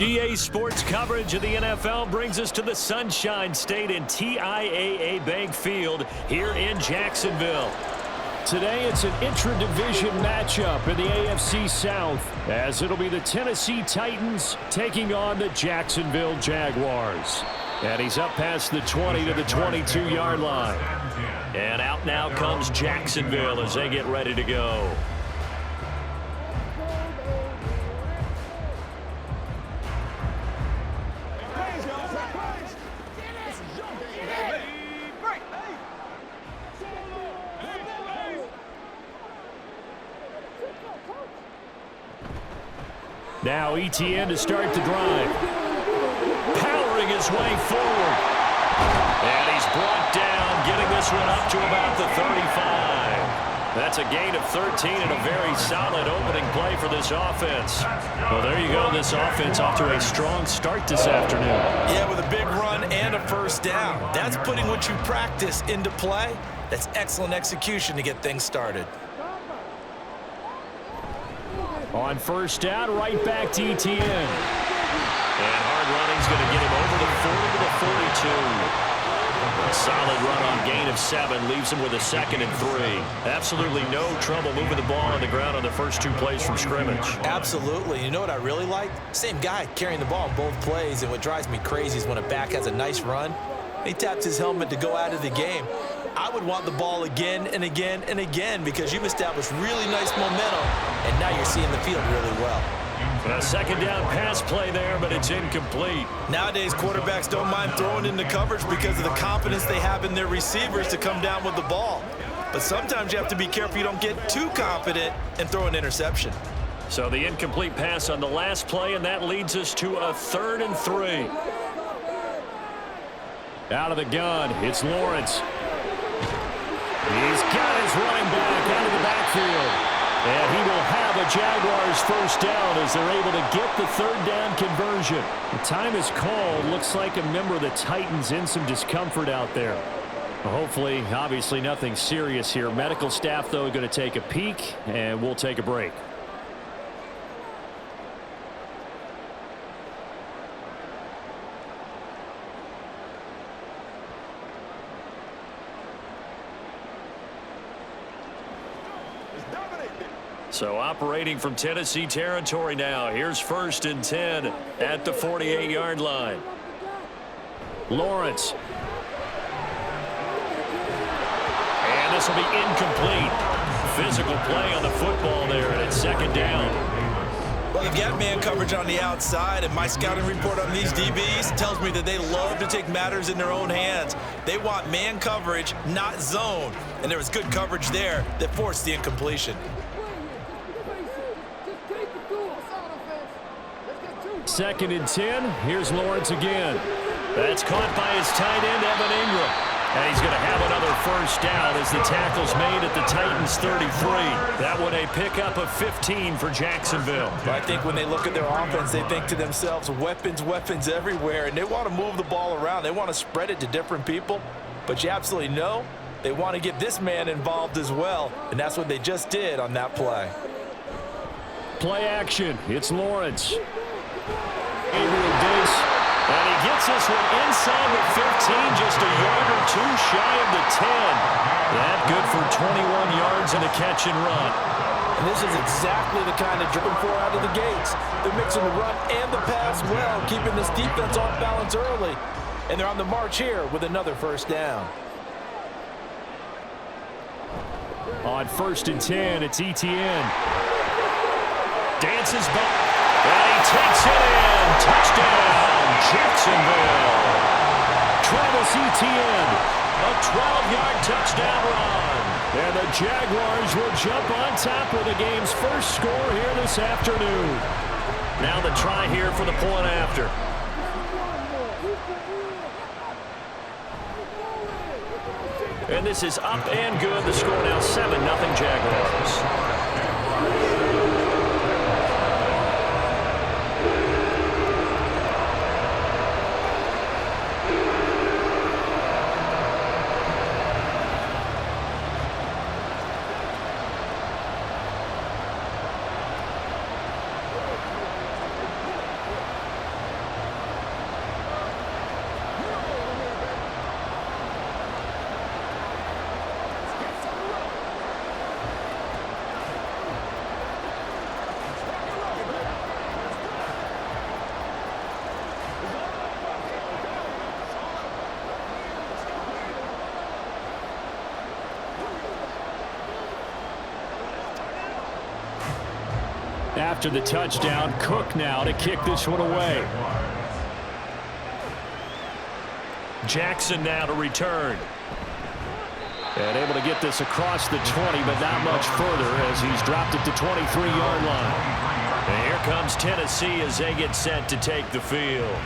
EA Sports coverage of the NFL brings us to the Sunshine State and TIAA Bank Field here in Jacksonville. Today it's an intra-division matchup in the AFC South, as it'll be the Tennessee Titans taking on the Jacksonville Jaguars. And he's up past the 20 to the 22-yard line. And out now comes Jacksonville as they get ready to go. Now ETN to start the drive. Powering his way forward. And he's brought down, getting this one up to about the 35. That's a gain of 13 and a very solid opening play for this offense. Well, there you go. This offense off to a strong start this afternoon. Yeah, with a big run and a first down. That's putting what you practice into play. That's excellent execution to get things started. On first down, right back to ETN. And hard running's going to get him over the 40 to the 42. A solid run on gain of 7 leaves him with a 2nd and 3. Absolutely no trouble moving the ball on the ground on the first 2 plays from scrimmage. Absolutely. You know what I really like? Same guy carrying the ball on both plays, and what drives me crazy is when a back has a nice run, he taps his helmet to go out of the game. I would want the ball again and again and again because you've established really nice momentum, and now you're seeing the field really well. A second down pass play there, but it's incomplete. Nowadays, quarterbacks don't mind throwing into coverage because of the confidence they have in their receivers to come down with the ball. But sometimes you have to be careful you don't get too confident and throw an interception. So the incomplete pass on the last play, and that leads us to a 3rd and 3. Out of the gun, it's Lawrence. He's got his running back out of the backfield. And he will have a Jaguars first down as they're able to get the 3rd down conversion. The time is called. Looks like a member of the Titans in some discomfort out there. Hopefully, obviously nothing serious here. Medical staff, though, going to take a peek, and we'll take a break. So operating from Tennessee territory now. Here's 1st and 10 at the 48-yard line. Lawrence. And this will be incomplete. Physical play on the football there, and it's 2nd down. Well, you've got man coverage on the outside, and my scouting report on these DBs tells me that they love to take matters in their own hands. They want man coverage, not zone. And there was good coverage there that forced the incompletion. 2nd and 10. Here's Lawrence again. That's caught by his tight end, Evan Ingram. And he's going to have another first down as the tackle's made at the Titans 33. That one a pickup of 15 for Jacksonville. But I think when they look at their offense, they think to themselves, weapons, weapons everywhere. And they want to move the ball around. They want to spread it to different people. But you absolutely know they want to get this man involved as well. And that's what they just did on that play. Play action. It's Lawrence. Gabriel Dace, and he gets this one inside the 15, just a yard or 2 shy of the 10. That good for 21 yards and a catch and run. And this is exactly the kind of driven for out of the gates. They're mixing the run and the pass well, keeping this defense off balance early. And they're on the march here with another first down. On 1st and 10, it's ETN. Dances back. And he takes it in. Touchdown, Jacksonville. Travis Etienne, a 12-yard touchdown run. And the Jaguars will jump on top of the game's first score here this afternoon. Now the try here for the point after. And this is up and good. The score now 7-0 Jaguars. After the touchdown, Cook now to kick this one away. Jackson now to return. And able to get this across the 20, but not much further as he's dropped it to 23-yard line. And here comes Tennessee as they get set to take the field.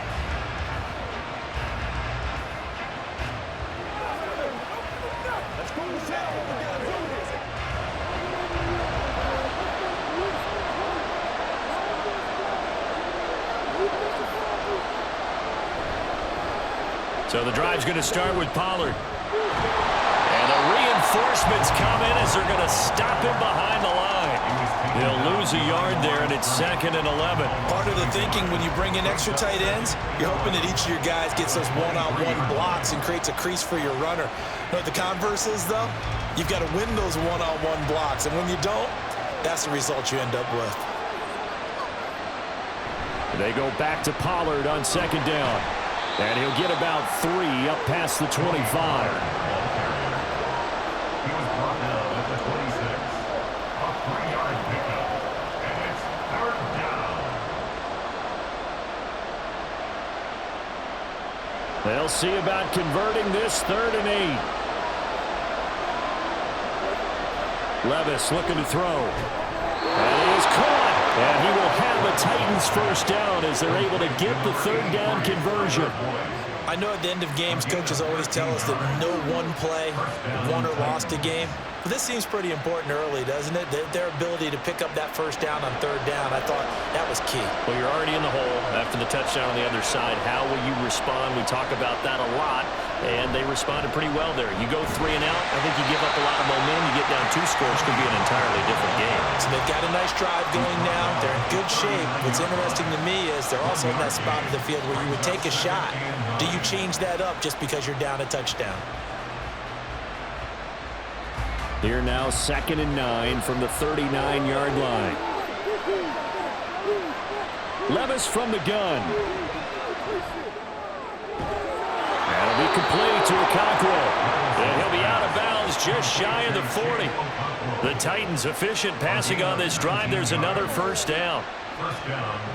So the drive's going to start with Pollard. And the reinforcements come in as they're going to stop him behind the line. They'll lose a yard there, and it's 2nd and 11. Part of the thinking when you bring in extra tight ends, you're hoping that each of your guys gets those one-on-one blocks and creates a crease for your runner. You know what the converse is, though? You've got to win those one-on-one blocks, and when you don't, that's the result you end up with. They go back to Pollard on 2nd down. And he'll get about 3 up past the 25. He was brought down at the 26. A 3-yard pickup. And it's 3rd down. They'll see about converting this 3rd and 8. Levis looking to throw. And he is caught. And he will have a Titans first down as they're able to get the 3rd down conversion. I know at the end of games, coaches always tell us that no one play won or lost a game. But this seems pretty important early, doesn't it? Their ability to pick up that first down on 3rd down, I thought that was key. Well, you're already in the hole after the touchdown on the other side. How will you respond? We talk about that a lot, and they responded pretty well there. You go 3 and out, I think you give up a lot of momentum. You get down 2 scores, could be an entirely different game. So they've got a nice drive going now. They're in good shape. What's interesting to me is they're also in that spot of the field where you would take a shot. Do you change that up just because you're down a touchdown? Here now 2nd and 9 from the 39-yard line. Levis from the gun. That'll be complete to Okonkwo. And he'll be out of bounds just shy of the 40. The Titans efficient passing on this drive. There's another first down.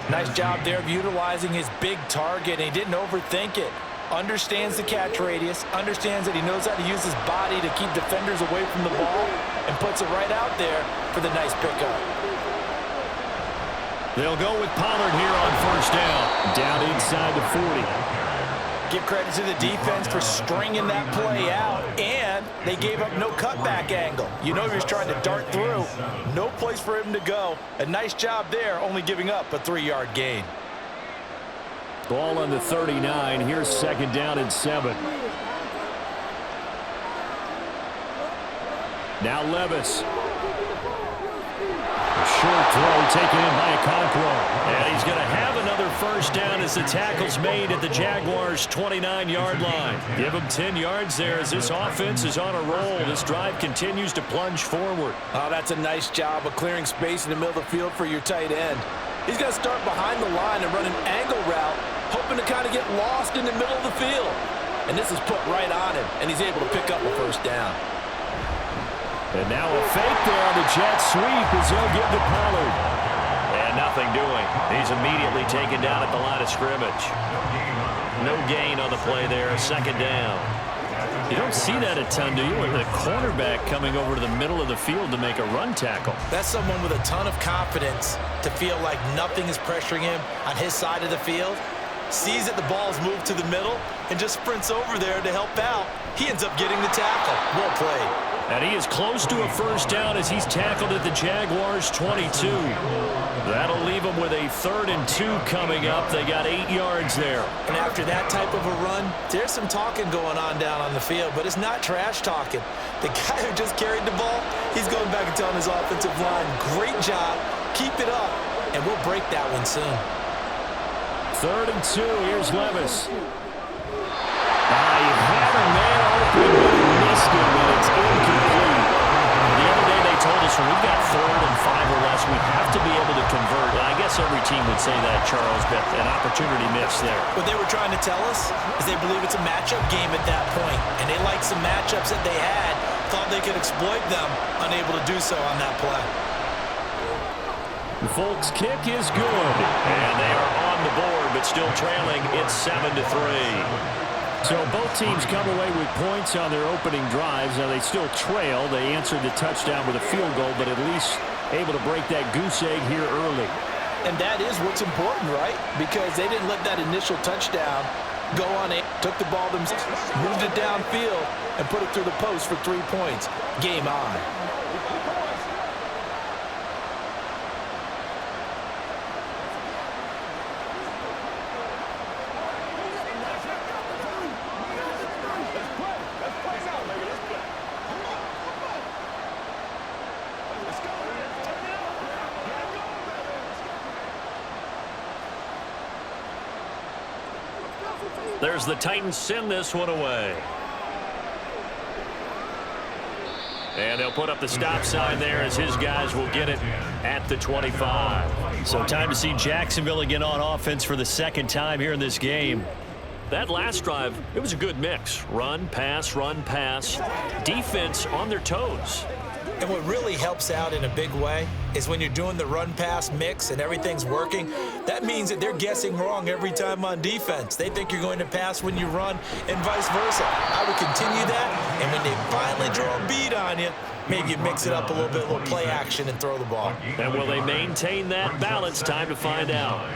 Nice job there of utilizing his big target, and he didn't overthink it. Understands the catch radius, understands that he knows how to use his body to keep defenders away from the ball, and puts it right out there for the nice pickup. They'll go with Pollard here on first down. Down inside the 40. Give credit to the defense for stringing that play out, and they gave up no cutback angle. You know he was trying to dart through. No place for him to go. A nice job there, only giving up a 3-yard gain. Ball on the 39. Here's 2nd down and 7. Now Levis. A short throw taken in by Okonkwo. And he's going to have another first down as the tackle's made at the Jaguars' 29-yard line. Give him 10 yards there as this offense is on a roll. This drive continues to plunge forward. Oh, that's a nice job of clearing space in the middle of the field for your tight end. He's going to start behind the line and run an angle route, hoping to kind of get lost in the middle of the field. And this is put right on him, and he's able to pick up a first down. And now a fake there on the jet sweep as they'll get to Pollard. And nothing doing. He's immediately taken down at the line of scrimmage. No gain on the play there, 2nd down. You don't see that a ton, do you? With a cornerback coming over to the middle of the field to make a run tackle. That's someone with a ton of confidence to feel like nothing is pressuring him on his side of the field. Sees that the ball's moved to the middle and just sprints over there to help out. He ends up getting the tackle. Well played. And he is close to a first down as he's tackled at the Jaguars' 22. That'll leave him with a 3rd and 2 coming up. They got 8 yards there. And after that type of a run, there's some talking going on down on the field, but it's not trash talking. The guy who just carried the ball, he's going back and telling his offensive line, great job, keep it up, and we'll break that one soon. 3rd and 2, here's Levis. He had him there open, but he missed it, and it's incomplete. The other day they told us when we've got 3rd and 5 or less, we have to be able to convert. And I guess every team would say that, Charles, but an opportunity missed there. What they were trying to tell us is they believe it's a matchup game at that point, and they liked some matchups that they had, thought they could exploit them, unable to do so on that play. The Folks kick is good. And they are on the board, but still trailing. It's 7-3. So both teams come away with points on their opening drives. Now they still trail. They answered the touchdown with a field goal, but at least able to break that goose egg here early. And that is what's important, right? Because they didn't let that initial touchdown go on it. Took the ball themselves, moved it downfield, and put it through the post for 3 points. Game on. There's the Titans send this one away. And they'll put up the stop sign there as his guys will get it at the 25. So time to see Jacksonville again on offense for the second time here in this game. That last drive, it was a good mix. Run, pass, defense on their toes. And what really helps out in a big way is when you're doing the run-pass mix and everything's working, that means that they're guessing wrong every time on defense. They think you're going to pass when you run and vice versa. I would continue that, and when they finally draw a beat on you, maybe you mix it up a little bit, a little play action and throw the ball. And will they maintain that balance? Time to find out.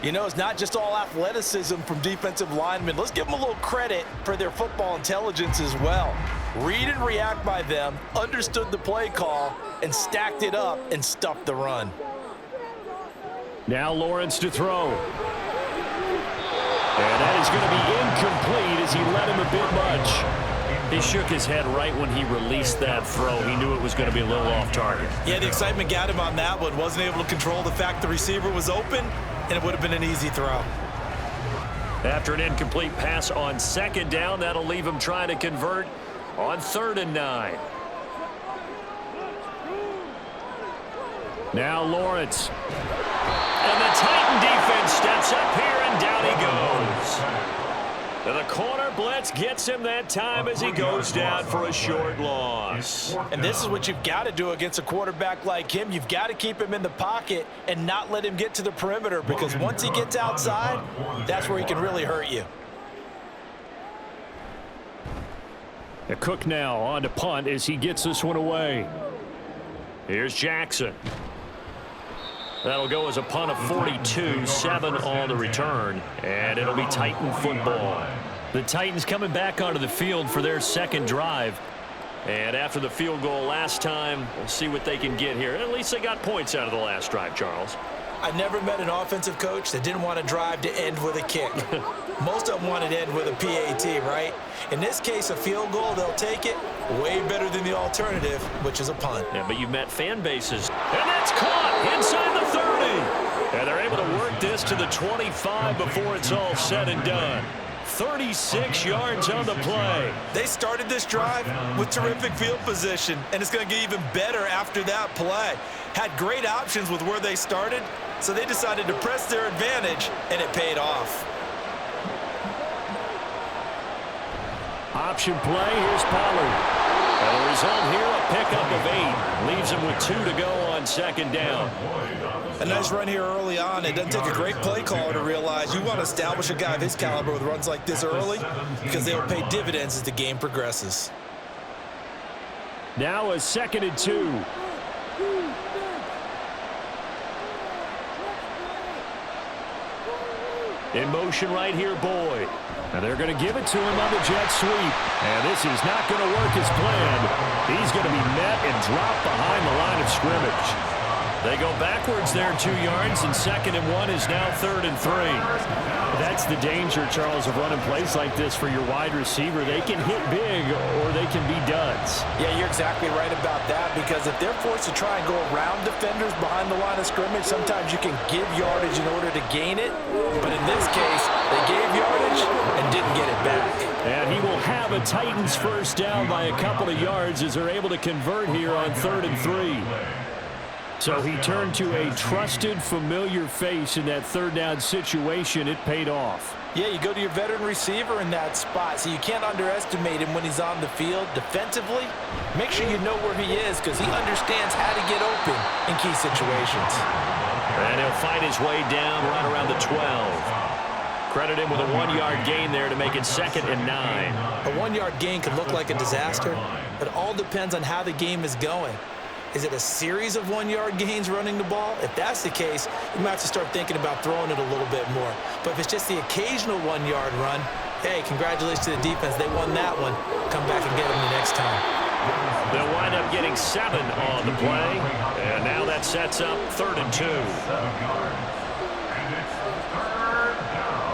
You know, it's not just all athleticism from defensive linemen. Let's give them a little credit for their football intelligence as well. Read and react by them, understood the play call, and stacked it up and stuffed the run. Now Lawrence to throw. And that is going to be incomplete as he let him a bit much. He shook his head right when he released that throw. He knew it was going to be a little off target. Yeah, the excitement got him on that one. Wasn't able to control the fact the receiver was open, and it would have been an easy throw. After an incomplete pass on second down, that'll leave him trying to convert on 3rd and 9. Now Lawrence. And the Titan defense steps up here, and down he goes. And the corner blitz gets him that time as he goes down for a short loss. And this is what you've got to do against a quarterback like him. You've got to keep him in the pocket and not let him get to the perimeter, because once he gets outside, that's where he can really hurt you. The Cook now on to punt as he gets this one away. Here's Jackson. That'll go as a punt of 42, 7 on the return, and it'll be Titan football. The Titans coming back onto the field for their second drive. And after the field goal last time, we'll see what they can get here. At least they got points out of the last drive, Charles. I never met an offensive coach that didn't want to drive to end with a kick. Most of them wanted to end with a PAT, right? In this case, a field goal, they'll take it. Way better than the alternative, which is a punt. Yeah, but you've met fan bases. And that's caught inside the 30. And they're able to work this to the 25 before it's all said and done. 36 yards on the play. They started this drive with terrific field position, and it's going to get even better after that play. Had great options with where they started, so they decided to press their advantage, and it paid off. Option play, here's Pollard. And the result here, a pickup of 8. Leaves him with 2 to go on second down. A nice run here early on. It doesn't take a great play caller to realize you want to establish a guy of his caliber with runs like this early, because they will pay dividends as the game progresses. Now a 2nd and 2. In motion right here, Boyd. And they're going to give it to him on the jet sweep. And this is not going to work as planned. He's going to be met and dropped behind the line of scrimmage. They go backwards there 2 yards, and 2nd and 1 is now 3rd and 3. That's the danger, Charles, of running plays like this for your wide receiver. They can hit big or they can be duds. Yeah, you're exactly right about that, because if they're forced to try and go around defenders behind the line of scrimmage, sometimes you can give yardage in order to gain it. But in this case, they gave yardage and didn't get it back. And he will have a Titans first down by a couple of yards as they're able to convert here on 3rd and 3. So he turned to a trusted, familiar face in that third down situation. It paid off. Yeah, you go to your veteran receiver in that spot, so you can't underestimate him when he's on the field. Defensively, make sure you know where he is because he understands how to get open in key situations. And he'll fight his way down right around the 12. Credit him with a 1-yard gain there to make it 2nd and 9. A 1-yard gain could look like a disaster, but it all depends on how the game is going. Is it a series of 1-yard gains running the ball? If that's the case, you might have to start thinking about throwing it a little bit more. But if it's just the occasional 1-yard run, hey, congratulations to the defense. They won that one. Come back and get them the next time. They'll wind up getting 7 on the play. And now that sets up 3rd and 2. 7 yards. And it's 3rd down.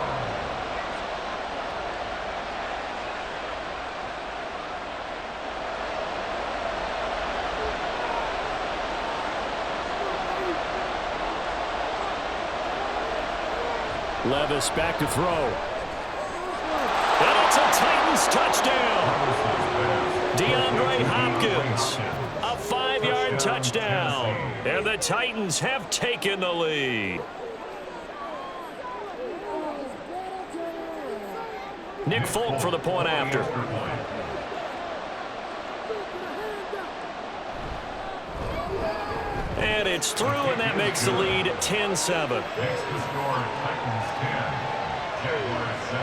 Levis back to throw. And it's a Titans touchdown. DeAndre Hopkins, a 5-yard touchdown. And the Titans have taken the lead. Nick Folk for the point after. And it's through, and that makes the lead 10-7. Next to score, Titans 10, Jaguars 7.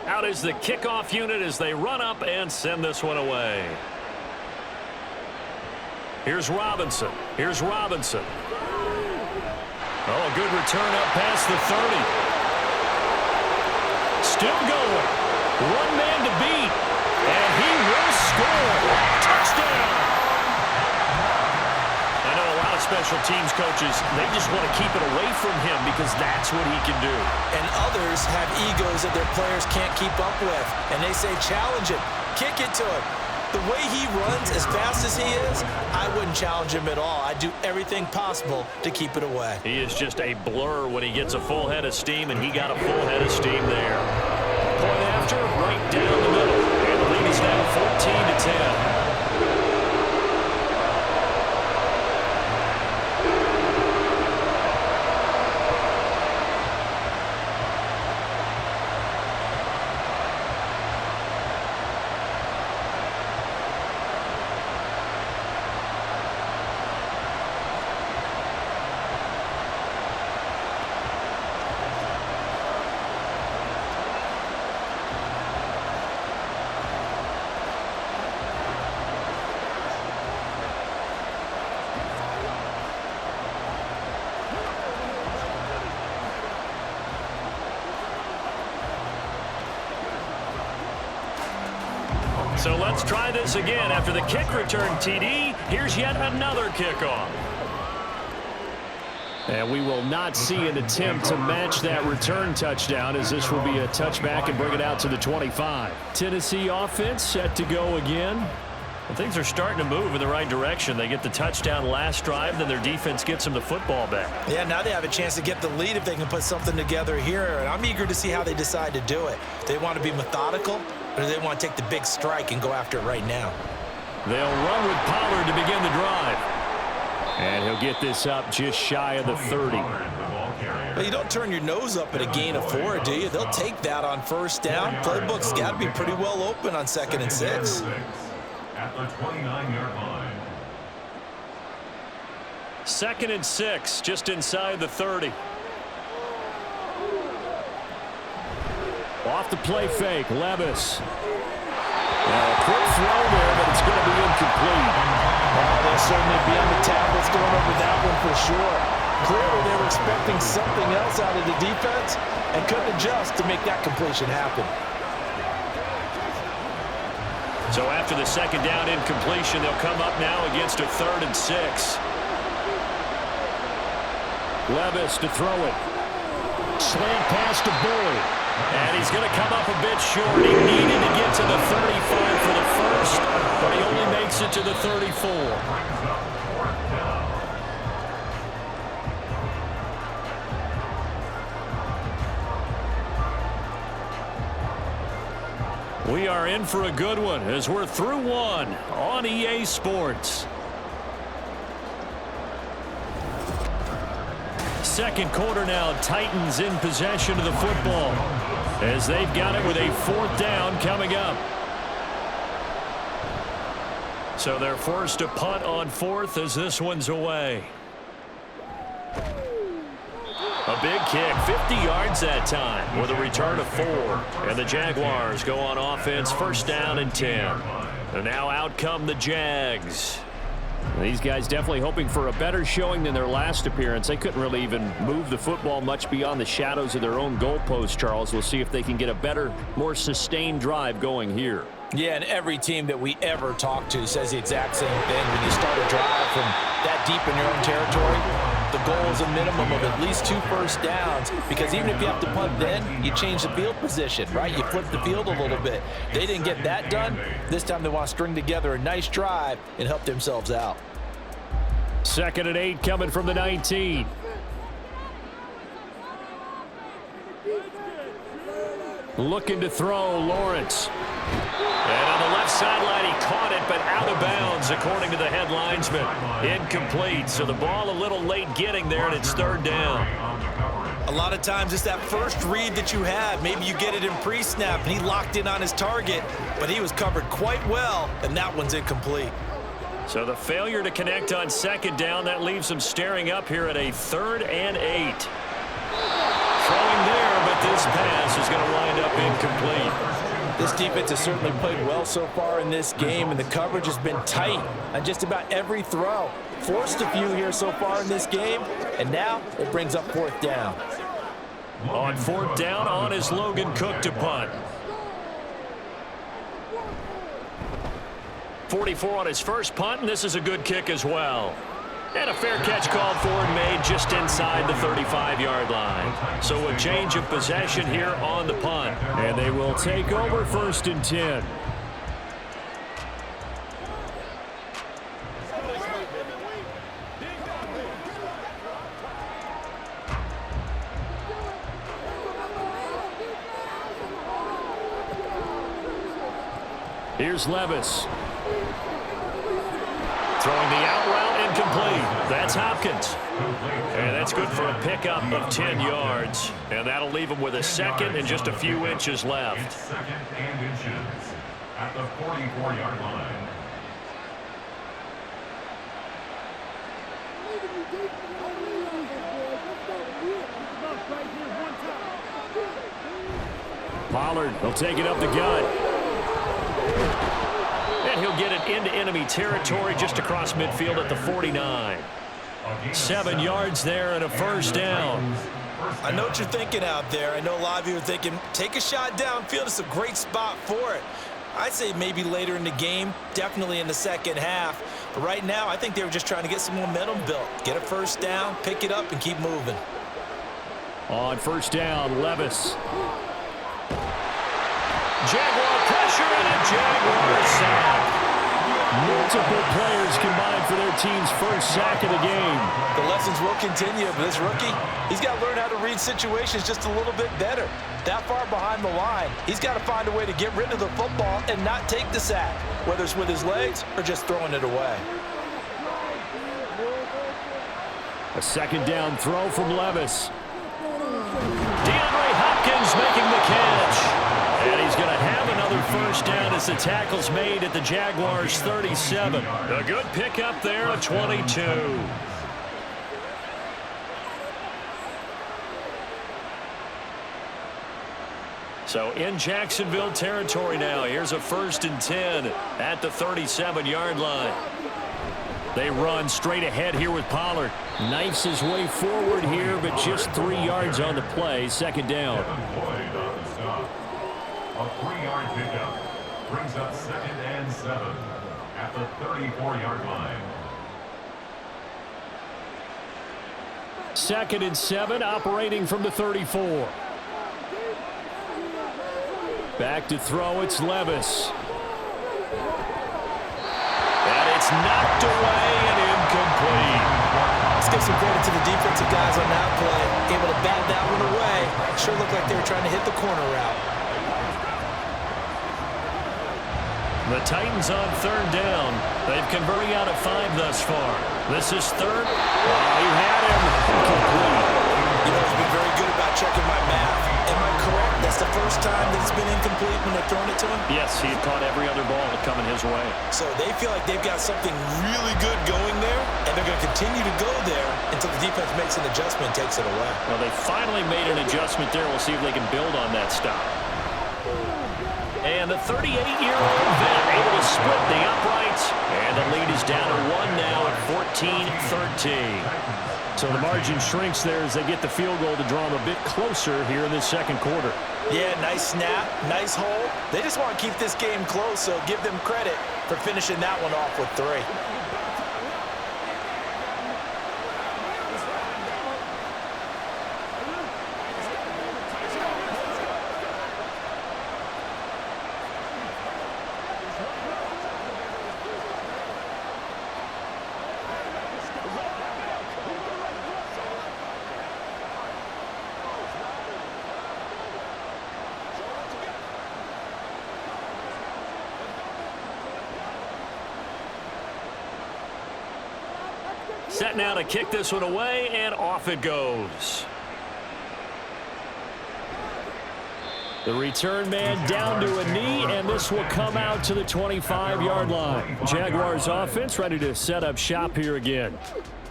Out is the kickoff unit as they run up and send this one away. Here's Robinson. Here's Robinson. Oh, a good return up past the 30. Still going. One man to beat. And he will score. Touchdown. I know a lot of special teams coaches, they just want to keep it away from him because that's what he can do. And others have egos that their players can't keep up with. And they say, challenge it. Kick it to him. The way he runs as fast as he is, I wouldn't challenge him at all. I'd do everything possible to keep it away. He is just a blur when he gets a full head of steam, and he got a full head of steam there. Point after, right down the middle. And the lead is now 14-10. So let's try this again. After the kick return TD, here's yet another kickoff. And we will not see an attempt to match that return touchdown, as this will be a touchback and bring it out to the 25. Tennessee offense set to go again. Well, things are starting to move in the right direction. They get the touchdown last drive, then their defense gets them the football back. Yeah, now they have a chance to get the lead if they can put something together here. And I'm eager to see how they decide to do it. They want to be methodical, or do they want to take the big strike and go after it right now? They'll run with Pollard to begin the drive. And he'll get this up just shy of the 30. Well, you don't turn your nose up at a gain of 4, do you? They'll take that on first down. Playbook's got to be pretty well open on 2nd and 6. At the 29-yard line. 2nd and 6, just inside the 30. Off the play fake, Levis. A quick throw there, but it's going to be incomplete. They'll certainly be on the tablets going over that one for sure. Clearly, they were expecting something else out of the defense and couldn't adjust to make that completion happen. So after the second down incompletion, they'll come up now against a 3rd and 6. Levis to throw it. Slant pass to Boyd. And he's going to come up a bit short. He needed to get to the 35 for the first, but he only makes it to the 34. We are in for a good one as we're through one on EA Sports. Second quarter now, Titans in possession of the football as they've got it with a 4th down coming up. So they're forced to punt on 4th as this one's away. A big kick, 50 yards that time with a return of 4. And the Jaguars go on offense, 1st down and 10. And now out come the Jags. These guys definitely hoping for a better showing than their last appearance. They couldn't really even move the football much beyond the shadows of their own goalpost, Charles. We'll see if they can get a better, more sustained drive going here. Yeah, and every team that we ever talk to says the exact same thing. When you start a drive from that deep in your own territory, the goal is a minimum of at least 2 first downs, because even if you have to punt then, you change the field position, right? You flip the field a little bit. They didn't get that done. This time they want to string together a nice drive and help themselves out. 2nd and 8 coming from the 19. Looking to throw, Lawrence. And on the left sideline, he caught it, but out of bounds, according to the head linesman. Incomplete, so the ball a little late getting there, and it's 3rd down. A lot of times it's that first read that you have. Maybe you get it in pre-snap, and he locked in on his target, but he was covered quite well, and that one's incomplete. So the failure to connect on 2nd down, that leaves them staring up here at a 3rd and 8. Throwing there, but this pass is going to wind up incomplete. This defense has certainly played well so far in this game, and the coverage has been tight on just about every throw. Forced a few here so far in this game, and now it brings up 4th down. On 4th down, on is Logan Cook to punt. 44 on his first punt, and this is a good kick as well. And a fair catch called for and made just inside the 35-yard line. So a change of possession here on the punt. And they will take over 1st and 10. Here's Levis. Throwing the out route, incomplete. That's Hopkins. And that's good for a pickup of 10 yards. And that'll leave him with a 2nd and just a few inches left. 2nd and inches at the 44-yard line. Pollard will take it up the gut. And he'll get it into enemy territory just across midfield at the 49. 7 yards there and a 1st down. I know what you're thinking out there. I know a lot of you are thinking, take a shot downfield. It's a great spot for it. I'd say maybe later in the game, definitely in the 2nd half. But right now, I think they were just trying to get some momentum built. Get a 1st down, pick it up, and keep moving. On 1st down, Levis. Jaguar pressure and a Jaguar sack. Multiple players combined for their team's first sack of the game. The lessons will continue, but this rookie, he's got to learn how to read situations just a little bit better. That far behind the line, he's got to find a way to get rid of the football and not take the sack, whether it's with his legs or just throwing it away. A 2nd down throw from Levis. DeAndre Hopkins making the catch. And he's going to have another 1st down as the tackle's made at the Jaguars' 37. A good pickup there at 22. So in Jacksonville territory now. Here's a 1st and 10 at the 37-yard line. They run straight ahead here with Pollard. Knifes his way forward here, but just 3 yards on the play. Second down. A 3-yard pickup brings up 2nd and 7 at the 34-yard line. 2nd and 7, operating from the 34. Back to throw, it's Levis. And it's knocked away and incomplete. Let's give some credit to the defensive guys on that play. Able to bat that one away. Sure looked like they were trying to hit the corner route. The Titans on 3rd down. They've converted out of 5 thus far. This is 3rd. Oh, he had him. Incomplete. You know, he's been very good about checking my math. Am I correct? That's the first time that it's been incomplete when they've thrown it to him? Yes, he had caught every other ball coming his way. So they feel like they've got something really good going there, and they're going to continue to go there until the defense makes an adjustment and takes it away. Well, they finally made an adjustment there. We'll see if they can build on that stop. And the 38-year-old vet able to split the uprights, and the lead is down to 1 now at 14-13. So the margin shrinks there as they get the field goal to draw them a bit closer here in this second quarter. Yeah, nice snap, nice hold. They just want to keep this game close, so give them credit for finishing that one off with 3. Set now to kick this one away, and off it goes. The return man down to a knee, and this will come out to the 25-yard line. Jaguars offense ready to set up shop here again.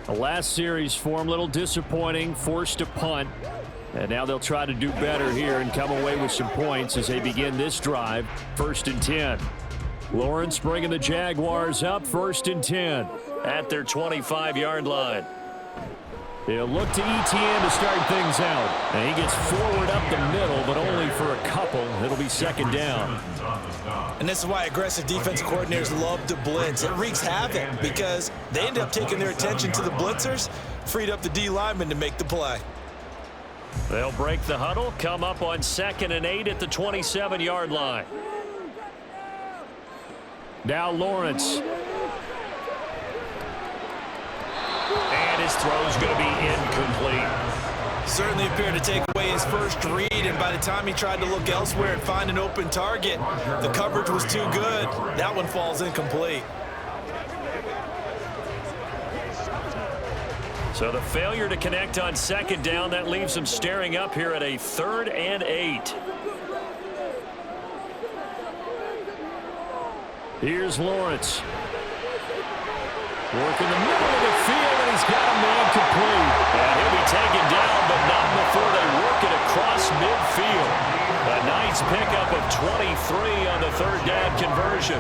The last series for them, a little disappointing, forced to punt. And now they'll try to do better here and come away with some points as they begin this drive, 1st and 10. Lawrence bringing the Jaguars up, 1st and 10 at their 25-yard line. They'll look to ETN to start things out. And he gets forward up the middle, but only for a couple. It'll be 2nd down. And this is why aggressive defensive coordinators love to blitz. It wreaks havoc because they end up taking their attention to the blitzers, freed up the D lineman to make the play. They'll break the huddle, come up on 2nd and 8 at the 27-yard line. Now Lawrence. And his throw's going to be incomplete. Certainly appeared to take away his first read, and by the time he tried to look elsewhere and find an open target, the coverage was too good. That one falls incomplete. So the failure to connect on 2nd down, that leaves them staring up here at a 3rd and 8. Here's Lawrence. Working the middle of the field, and he's got a man complete. And he'll be taken down, but not before they work it across midfield. A nice pickup of 23 on the 3rd down conversion.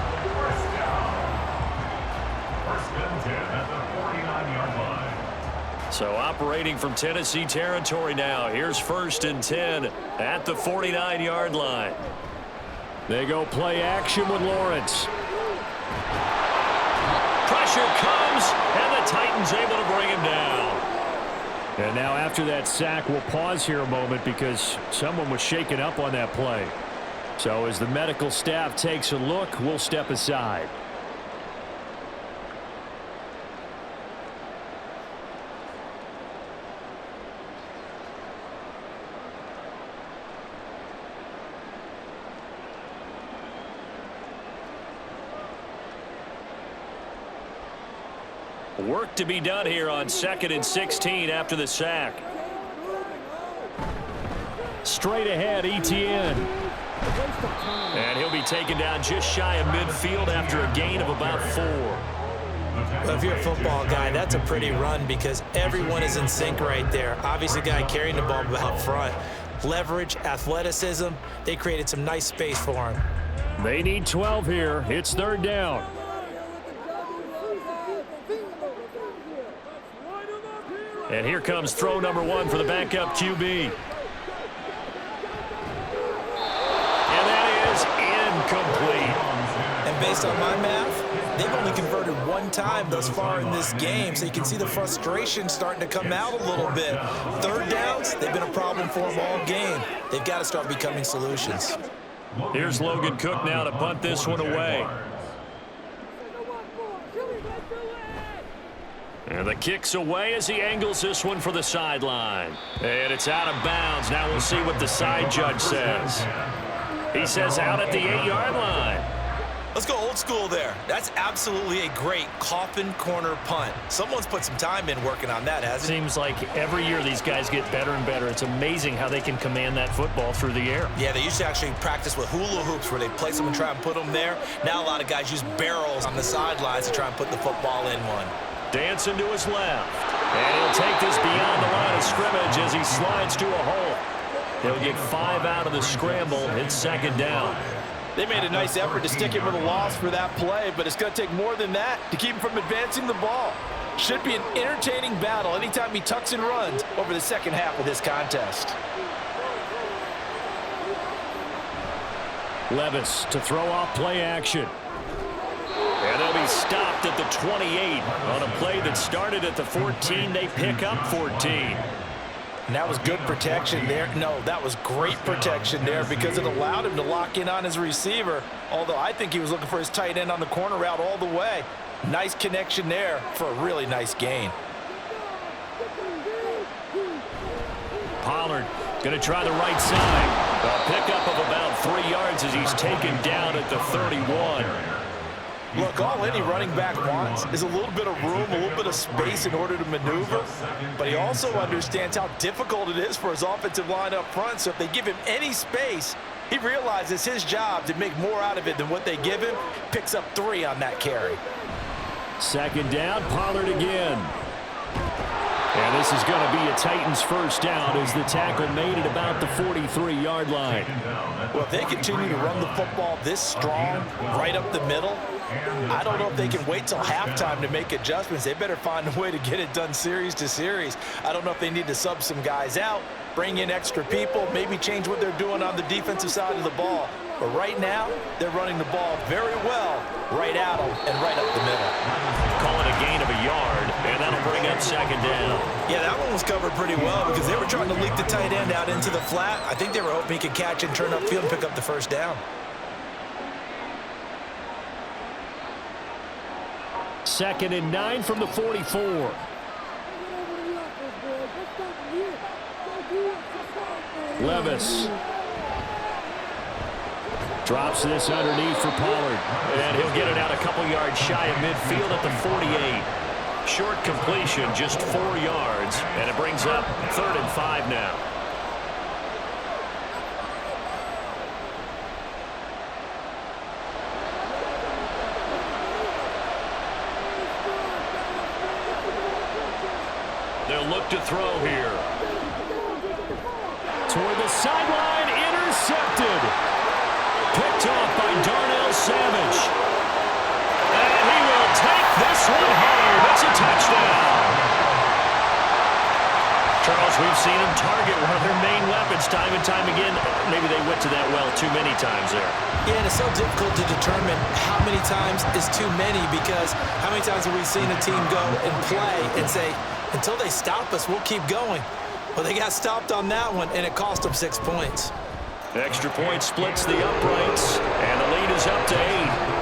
1st and 10 at the 49-yard line. So operating from Tennessee territory now. Here's 1st and 10 at the 49-yard line. They go play action with Lawrence. Pressure comes, and the Titans able to bring him down. And now after that sack, we'll pause here a moment because someone was shaken up on that play. So as the medical staff takes a look, we'll step aside. Work to be done here on 2nd and 16 after the sack. Straight ahead, ETN. And he'll be taken down just shy of midfield after a gain of about 4. Well, if you're a football guy, that's a pretty run because everyone is in sync right there. Obviously, the guy carrying the ball out front. Leverage, athleticism, they created some nice space for him. They need 12 here. It's 3rd down. And here comes throw number 1 for the backup QB. And that is incomplete. And based on my math, they've only converted 1 time thus far in this game, so you can see the frustration starting to come out a little bit. Third downs, they've been a problem for them all game. They've got to start becoming solutions. Here's Logan Cook now to punt this one away. And the kick's away as he angles this one for the sideline. And it's out of bounds. Now we'll see what the side judge says. He says out at the 8-yard line. Let's go old school there. That's absolutely a great coffin corner punt. Someone's put some time in working on that, hasn't it? Seems like every year these guys get better and better. It's amazing how they can command that football through the air. Yeah, they used to actually practice with hula hoops where they place them and try and put them there. Now a lot of guys use barrels on the sidelines to try and put the football in one. Dancing to his left. And he'll take this beyond the line of scrimmage as he slides to a hole. He'll get 5 out of the scramble. It's second down. They made a nice effort to stick him with a loss for that play, but it's going to take more than that to keep him from advancing the ball. Should be an entertaining battle anytime he tucks and runs over the second half of this contest. Levis to throw off play action. And they'll be stopped at the 28 on a play that started at the 14. They pick up 14. And that was good protection there. No, that was great protection there because it allowed him to lock in on his receiver, although I think he was looking for his tight end on the corner route all the way. Nice connection there for a really nice gain. Pollard going to try the right side. A pickup of about 3 yards as he's taken down at the 31. Look, all any running back wants is a little bit of room, a little bit of space in order to maneuver, but he also understands how difficult it is for his offensive line up front, so if they give him any space, he realizes his job to make more out of it than what they give him, picks up 3 on that carry. Second down, Pollard again. And this is going to be a Titans first down as the tackle made at about the 43-yard line. Well, if they continue to run the football this strong, right up the middle, I don't know if they can wait till halftime to make adjustments. They better find a way to get it done series to series. I don't know if they need to sub some guys out, bring in extra people, maybe change what they're doing on the defensive side of the ball. But right now, they're running the ball very well right at them and right up the middle. Call it a gain of a yard, and that'll bring up second down. Yeah, that one was covered pretty well because they were trying to leak the tight end out into the flat. I think they were hoping he could catch and turn upfield and pick up the first down. Second and 9 from the 44. Levis drops this underneath for Pollard. And he'll get it out a couple yards shy of midfield at the 48. Short completion, just 4 yards. And it brings up 3rd and 5 now. They'll look to throw here. Toward the sideline, intercepted. Picked off by Darnell Savage. And he will take this one home. It's a touchdown. Charles, we've seen him target one of their main weapons time and time again. Maybe they went to that well too many times there. Yeah, and it's so difficult to determine how many times is too many because how many times have we seen a team go and play and say, until they stop us, we'll keep going. Well, they got stopped on that one, and it cost them 6 points. Extra point splits the uprights, and the lead is up to 8.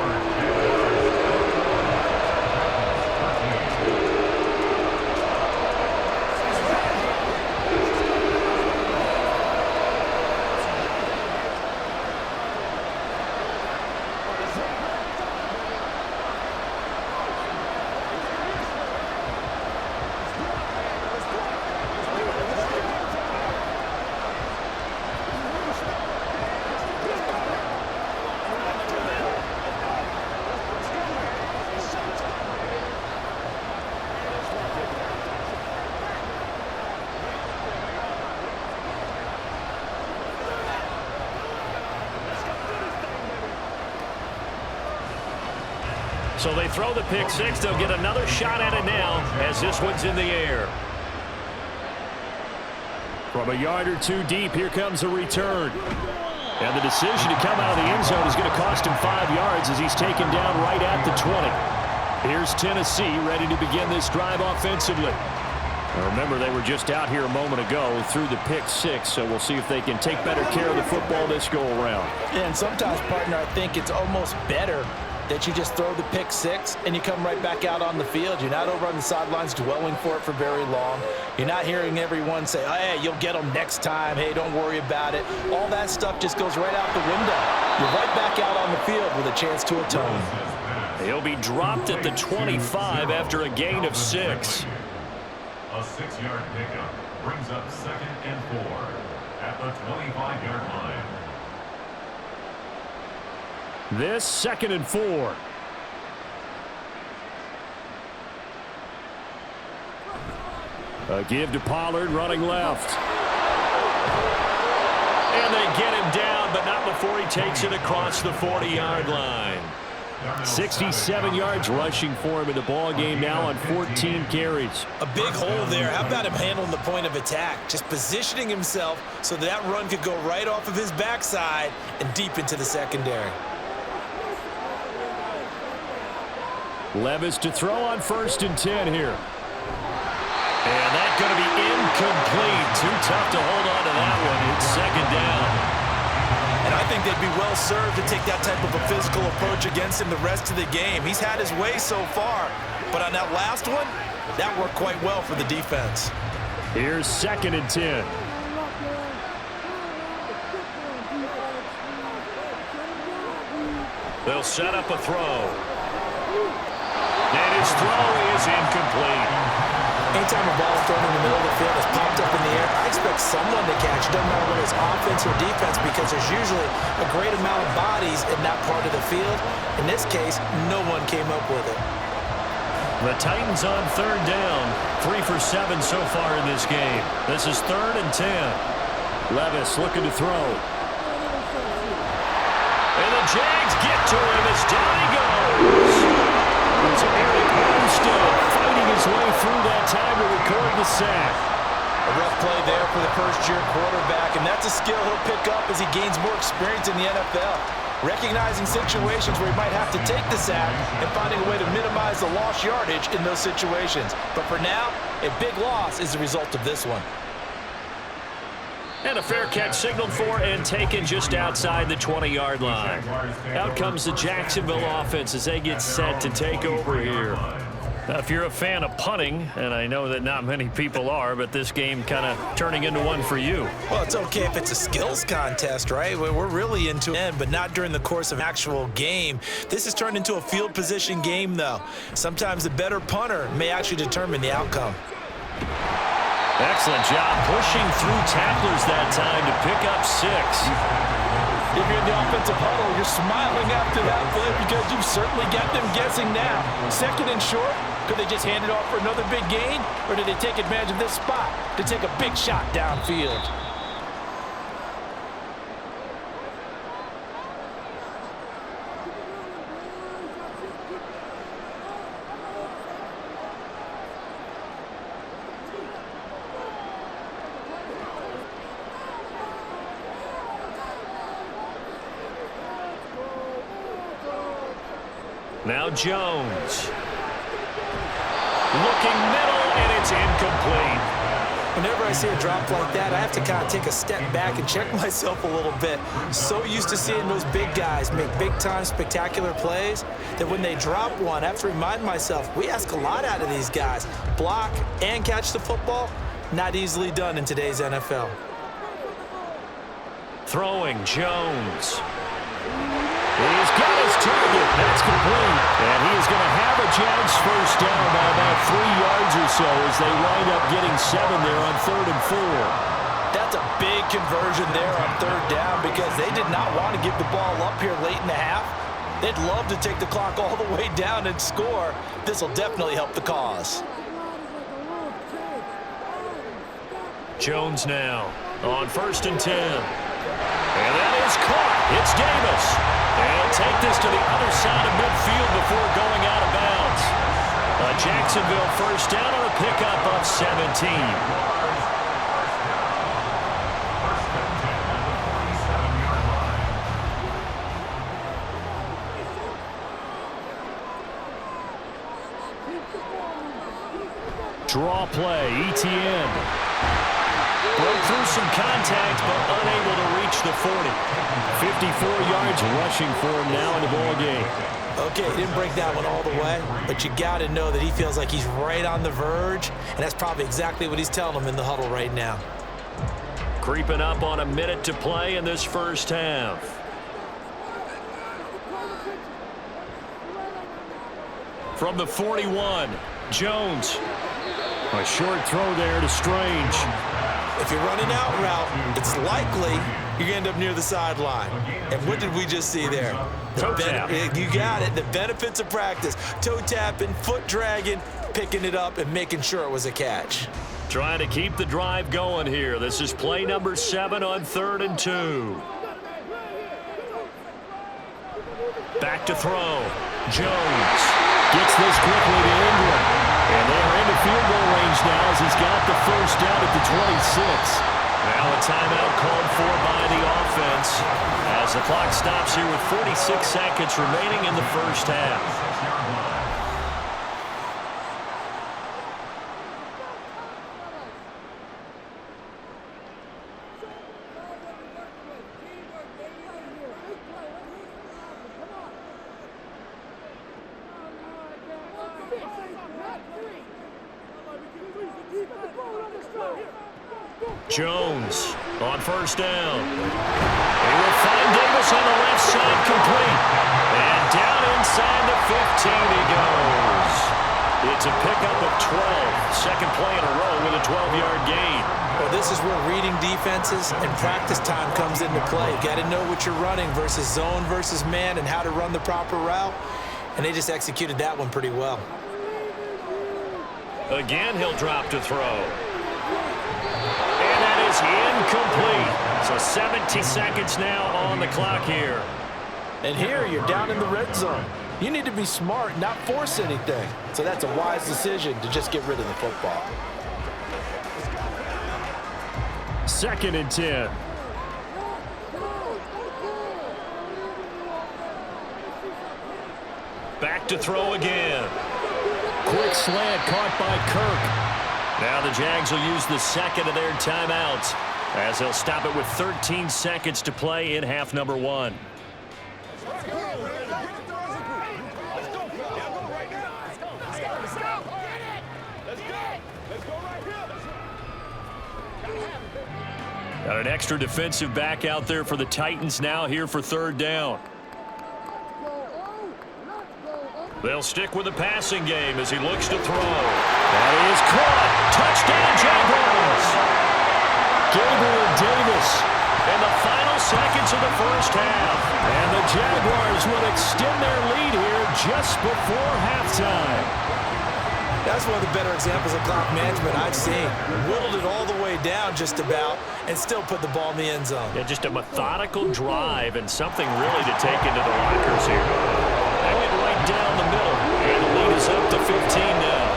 So they throw the pick six. They'll get another shot at it now as this one's in the air. From a yard or two deep, here comes a return. And the decision to come out of the end zone is going to cost him 5 yards as he's taken down right at the 20. Here's Tennessee ready to begin this drive offensively. Now remember, they were just out here a moment ago through the pick 6, so we'll see if they can take better care of the football this go-around. Yeah, and sometimes, partner, I think it's almost better that you just throw the pick 6 and you come right back out on the field. You're not over on the sidelines dwelling for it for very long. You're not hearing everyone say, oh, hey, you'll get them next time. Hey, don't worry about it. All that stuff just goes right out the window. You're right back out on the field with a chance to atone. He'll be dropped at the 25 after a gain of 6. A 6-yard pickup brings up 2nd and 4 at the 25-yard line. This 2nd and 4. A give to Pollard running left. And they get him down, but not before he takes it across the 40-yard line. 67 yards rushing for him in the ball game now on 14 carries. A big hole there. How about him handling the point of attack? Just positioning himself so that run could go right off of his backside and deep into the secondary. Levis to throw on 1st and 10 here. And that's going to be incomplete. Too tough to hold on to that one. It's 2nd down. And I think they'd be well served to take that type of a physical approach against him the rest of the game. He's had his way so far, but on that last one, that worked quite well for the defense. Here's 2nd and 10. They'll set up a throw. And his throw is incomplete. Anytime a ball is thrown in the middle of the field, it's popped up in the air, I expect someone to catch it. Doesn't matter whether it's offense or defense, because there's usually a great amount of bodies in that part of the field. In this case, no one came up with it. The Titans on 3rd down. 3 for 7 so far in this game. This is 3rd and 10. Levis looking to throw. And the Jags get to him as down he goes. It's Eric Armstead fighting his way through that time to record the sack. A rough play there for the first-year quarterback, and that's a skill he'll pick up as he gains more experience in the NFL. Recognizing situations where he might have to take the sack and finding a way to minimize the lost yardage in those situations. But for now, a big loss is the result of this one. And a fair catch signaled for and taken just outside the 20-yard line. Out comes the Jacksonville offense as they get set to take over here. Now, if you're a fan of punting, and I know that not many people are, but this game kind of turning into one for you. Well, it's okay if it's a skills contest, right? We're really into it, but not during the course of an actual game. This has turned into a field position game, though. Sometimes the better punter may actually determine the outcome. Excellent job pushing through tacklers that time to pick up 6. If you're in the offensive huddle, you're smiling after that play because you've certainly got them guessing now. 2nd and short, could they just hand it off for another big gain, or did they take advantage of this spot to take a big shot downfield? Now Jones. Looking middle, and it's incomplete. Whenever I see a drop like that, I have to kind of take a step back and check myself a little bit. So used to seeing those big guys make big-time spectacular plays that when they drop one, I have to remind myself, we ask a lot out of these guys. Block and catch the football, not easily done in today's NFL. Throwing Jones. He's got his target. That's complete. And he is going to have a Jags first down by about 3 yards or so as they wind up getting 7 there on 3rd and 4. That's a big conversion there on 3rd down because they did not want to give the ball up here late in the half. They'd love to take the clock all the way down and score. This will definitely help the cause. Jones now on 1st and 10. And that is caught. It's Davis. And take this to the other side of midfield before going out of bounds. A Jacksonville first down on a pickup of 17. Draw play, ETN. Broke through some contact, but unable to reach the 40. 54 yards rushing for him now in the ball game. Okay, he didn't break that one all the way, but you got to know that he feels like he's right on the verge, and that's probably exactly what he's telling him in the huddle right now. Creeping up on a minute to play in this first half. From the 41, Jones. A short throw there to Strange. If you're running out route, it's likely you're going to end up near the sideline. And what did we just see there? Toe tap. You got it. The benefits of practice. Toe tapping, foot dragging, picking it up, and making sure it was a catch. Trying to keep the drive going here. This is play number 7 on 3rd and 2. Back to throw. Jones gets this quickly to Ingram. And they're into field goal range now as he's got the first down at the 26. Now a timeout called for by the offense as the clock stops here with 46 seconds remaining in the first half. Jones on first down. He will find Davis on the left side, complete. And down inside the 15 he goes. It's a pickup of 12. Second play in a row with a 12-yard gain. Well, this is where reading defenses and practice time comes into play. Got to know what you're running versus zone versus man and how to run the proper route. And they just executed that one pretty well. Again, he'll drop to throw. And that is incomplete. So 70 seconds now on the clock here. And here you're down in the red zone. You need to be smart, not force anything. So that's a wise decision to just get rid of the football. 2nd and 10. Back to throw again. Quick slant caught by Kirk. Now the Jags will use the second of their timeouts as they'll stop it with 13 seconds to play in half number 1. Got an extra defensive back out there for the Titans now here for 3rd down. They'll stick with the passing game as he looks to throw. That is caught. Touchdown, Jaguars. Gabriel Davis in the final seconds of the first half. And the Jaguars will extend their lead here just before halftime. That's one of the better examples of clock management I've seen. Whittled it all the way down just about and still put the ball in the end zone. Yeah, just a methodical drive and something really to take into the lockers here. They went right down the middle, and the lead is up to 15 now.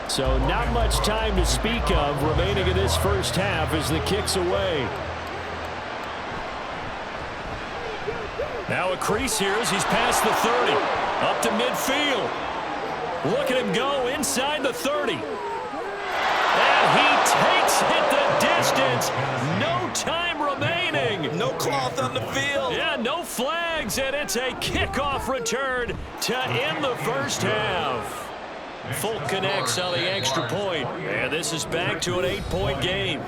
So not much time to speak of remaining in this first half as the kick's away. Now a crease here as he's past the 30. Up to midfield. Look at him go inside the 30. And he takes it the distance. No time remaining. No cloth on the field. Yeah, no flags, and it's a kickoff return to end the first half. Folk connects on the extra point, and this is back to an 8-point game.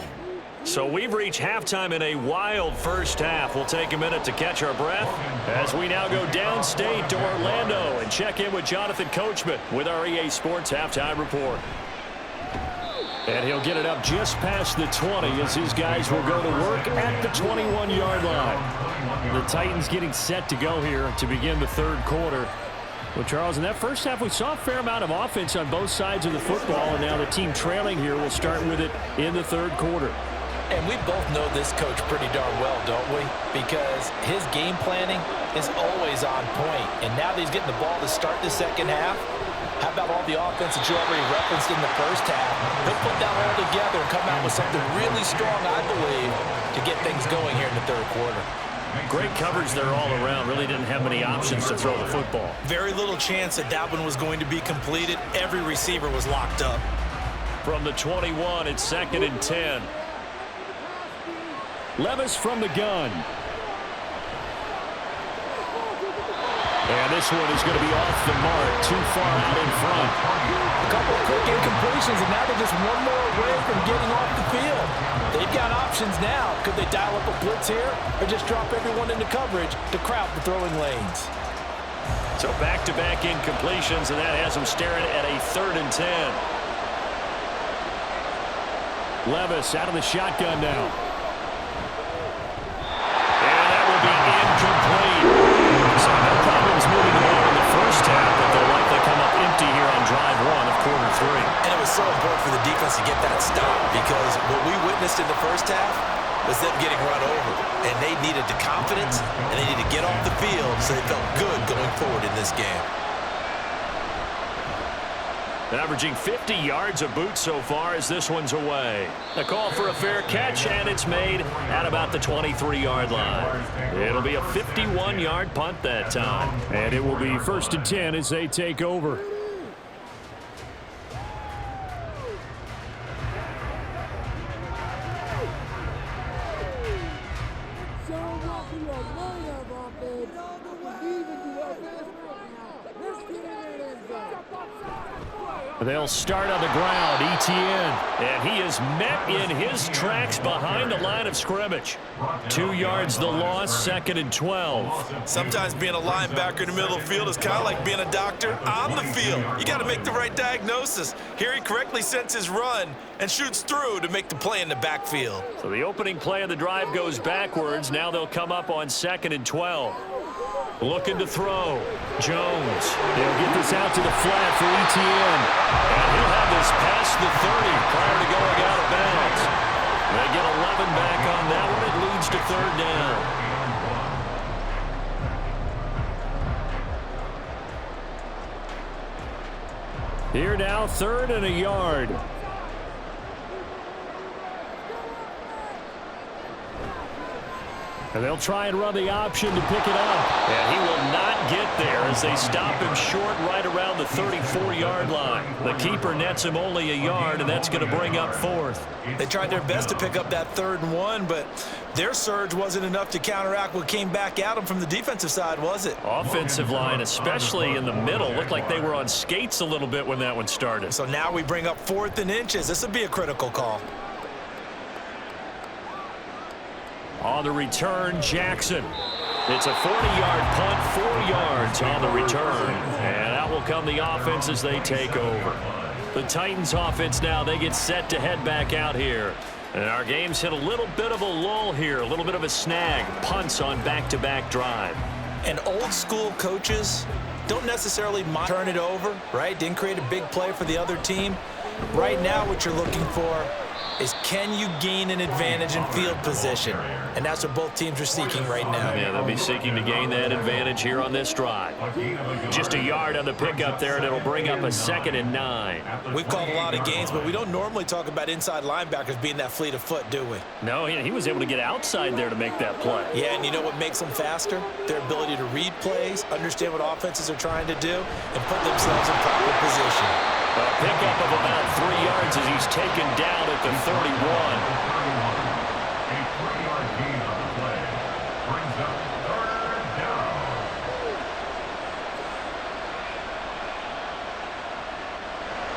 So we've reached halftime in a wild first half. We'll take a minute to catch our breath as we now go downstate to Orlando and check in with Jonathan Coachman with our EA Sports Halftime Report. And he'll get it up just past the 20 as his guys will go to work at the 21-yard line. The Titans getting set to go here to begin the third quarter. Well, Charles, in that first half, we saw a fair amount of offense on both sides of the football, and now the team trailing here will start with it in the third quarter. And we both know this coach pretty darn well, don't we? Because his game planning is always on point. And now that he's getting the ball to start the second half, how about all the offense that you already referenced in the first half? He'll put that all together and come out with something really strong, I believe, to get things going here in the third quarter. Great coverage there all around. Really didn't have many options to throw the football. Very little chance that that one was going to be completed. Every receiver was locked up. From the 21, it's 2nd and 10. Levis from the gun. And this one is going to be off the mark, too far out in front. A couple of quick incompletions, and now they're just one more away from getting off the field. They've got options now. Could they dial up a blitz here or just drop everyone into coverage to crowd the throwing lanes? So back-to-back incompletions, and that has them staring at a 3rd and 10. Levis out of the shotgun now. And that will be incomplete. So no problems moving the ball in the first half, but they'll likely come up empty here on drive 1 of quarter 3. And it was so important for the defense to get that stop because what we witnessed in the first half was them getting run over. And they needed the confidence, and they needed to get off the field so they felt good going forward in this game. Averaging 50 yards a boot so far as this one's away. A call for a fair catch, and it's made at about the 23-yard line. It'll be a 51-yard punt that time. And it will be 1st and 10 as they take over. They'll start on the ground, Etienne, and he is met in his tracks behind the line of scrimmage. 2 yards the loss, 2nd and 12. Sometimes being a linebacker in the middle of the field is kind of like being a doctor on the field. You got to make the right diagnosis. Here he correctly sets his run and shoots through to make the play in the backfield. So the opening play of the drive goes backwards. Now they'll come up on 2nd and 12. Looking to throw. Jones. They'll get this out to the flat for Etienne. And he'll have this past the 30 prior to going out of bounds. They get 11 back on that one. It leads to 3rd down. Here now, 3rd and a yard. And they'll try and run the option to pick it up. And he will not get there as they stop him short right around the 34-yard line. The keeper nets him only a yard, and that's going to bring up 4th. They tried their best to pick up that 3rd and 1, but their surge wasn't enough to counteract what came back at them from the defensive side, was it? Offensive line, especially in the middle, looked like they were on skates a little bit when that one started. So now we bring up 4th and inches. This would be a critical call. On the return, Jackson. It's a 40-yard punt, 4 yards on the return. And out will come the offense as they take over. The Titans offense now, they get set to head back out here. And our game's hit a little bit of a lull here, a little bit of a snag. Punts on back-to-back drive. And old school coaches don't necessarily turn it over, right? Didn't create a big play for the other team. Right now what you're looking for is can you gain an advantage in field position? And that's what both teams are seeking right now. Yeah, they'll be seeking to gain that advantage here on this drive. Just a yard on the pickup there, and it'll bring up a 2nd and 9. We've called a lot of games, but we don't normally talk about inside linebackers being that fleet of foot, do we? No, he was able to get outside there to make that play. Yeah, and you know what makes them faster? Their ability to read plays, understand what offenses are trying to do, and put themselves in proper position. A pickup of about 3 yards as he's taken down at the 31. A 3-yard gain on the play brings up 3rd down.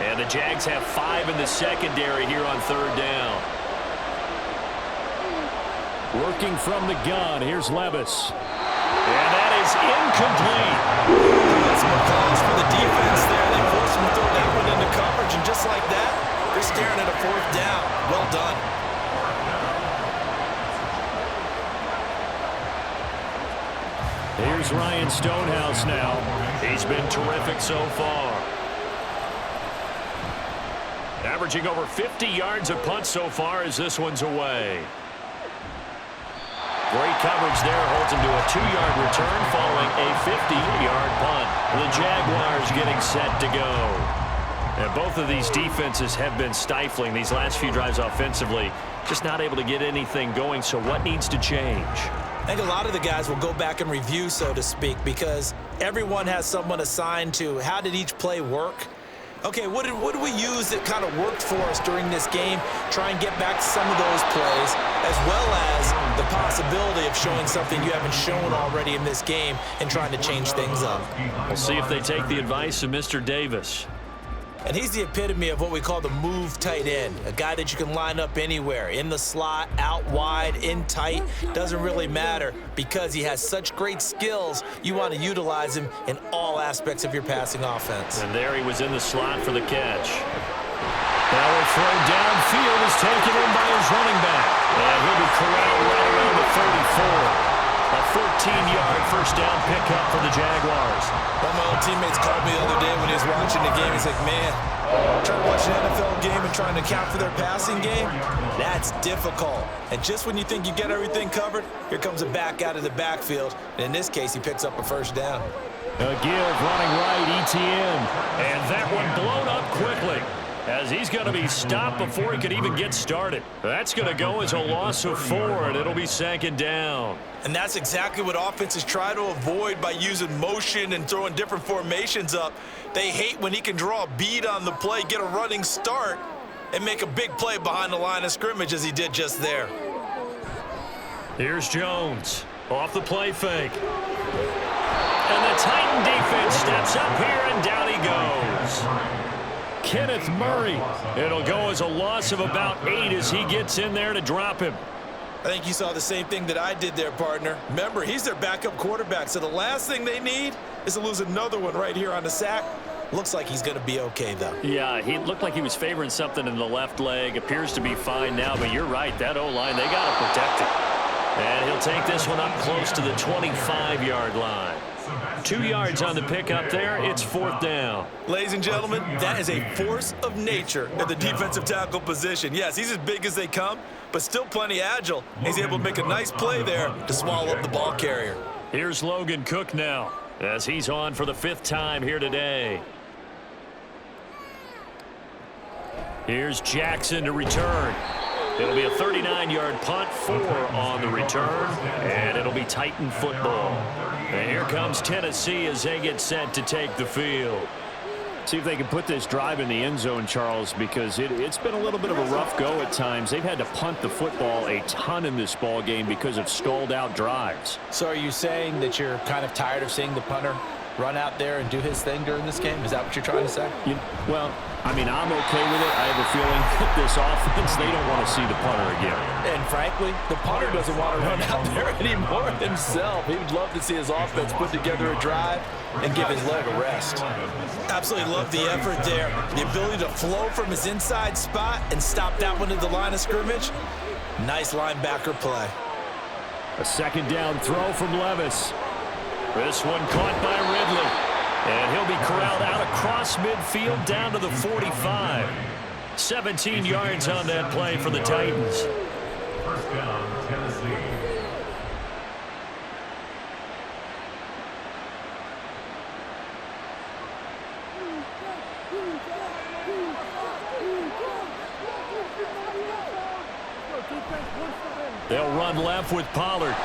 And the Jags have 5 in the secondary here on 3rd down. Working from the gun, here's Levis. And that is incomplete. That's some calls for the defense there. They forced him to throw that one into coverage, and just like that, They're staring at a fourth down. Well done. Here's Ryan Stonehouse now. He's been terrific so far. Averaging over 50 yards a punt so far as this one's away. Great coverage there, holds him to a 2-yard return following a 50-yard punt. The Jaguars getting set to go. And both of these defenses have been stifling these last few drives offensively. Just not able to get anything going, so what needs to change? I think a lot of the guys will go back and review, so to speak, because everyone has someone assigned to how did each play work. Okay, what did we use that kind of worked for us during this game? Try and get back to some of those plays, as well as the possibility of showing something you haven't shown already in this game and trying to change things up. We'll see if they take the advice of Mr. Davis. And he's the epitome of what we call the move tight end, a guy that you can line up anywhere, in the slot, out wide, in tight, doesn't really matter because he has such great skills. You want to utilize him in all aspects of your passing offense. And there he was in the slot for the catch. Now a throw downfield is taken in by his running back. And he'll be corralled right around the 34. A 14-yard first down pickup for the Jaguars. One of my old teammates called me the other day when he was watching the game. He's like, man, trying to watch an NFL game and trying to account for their passing game, that's difficult. And just when you think you get everything covered, here comes a back out of the backfield. And in this case, he picks up a first down. A give running right, ETN. And that one blown up quickly, as he's going to be stopped before he could even get started. That's going to go as a loss of 4, and it'll be second down. And that's exactly what offenses try to avoid by using motion and throwing different formations up. They hate when he can draw a bead on the play, get a running start, and make a big play behind the line of scrimmage as he did just there. Here's Jones off the play fake. And the Titan defense steps up here, and down he goes. Kenneth Murray. It'll go as a loss of about 8 as he gets in there to drop him. I think you saw the same thing that I did there, partner. Remember, he's their backup quarterback, so the last thing they need is to lose another one right here on the sack. Looks like he's going to be okay, though. Yeah, he looked like he was favoring something in the left leg. Appears to be fine now, but you're right. That O-line, they got to protect it. And he'll take this one up close to the 25-yard line. 2 yards on the pickup there. It's fourth down. Ladies and gentlemen, that is a force of nature at the defensive tackle position. Yes, he's as big as they come, but still plenty agile. He's able to make a nice play there to swallow up the ball carrier. Here's Logan Cook now, as he's on for the 5th time here today. Here's Jackson to return. It'll be a 39-yard punt, 4 on the return, and it'll be Titan football. And here comes Tennessee as they get set to take the field. See if they can put this drive in the end zone, Charles, because it's been a little bit of a rough go at times. They've had to punt the football a ton in this ball game because of stalled-out drives. So are you saying that you're kind of tired of seeing the punter run out there and do his thing during this game? Is that what you're trying to say? Well, I mean, I'm okay with it. I have a feeling that this offense, they don't want to see the punter again. And frankly, the punter doesn't want to run out there anymore himself. He would love to see his offense put together a drive and give his leg a rest. Absolutely love the effort there. The ability to flow from his inside spot and stop that one at the line of scrimmage. Nice linebacker play. A second down throw from Levis. This one caught by Ridley. And he'll be corralled out across midfield down to the 45. 17 yards on that play for the Titans. First down, Tennessee. They'll run left with Pollard.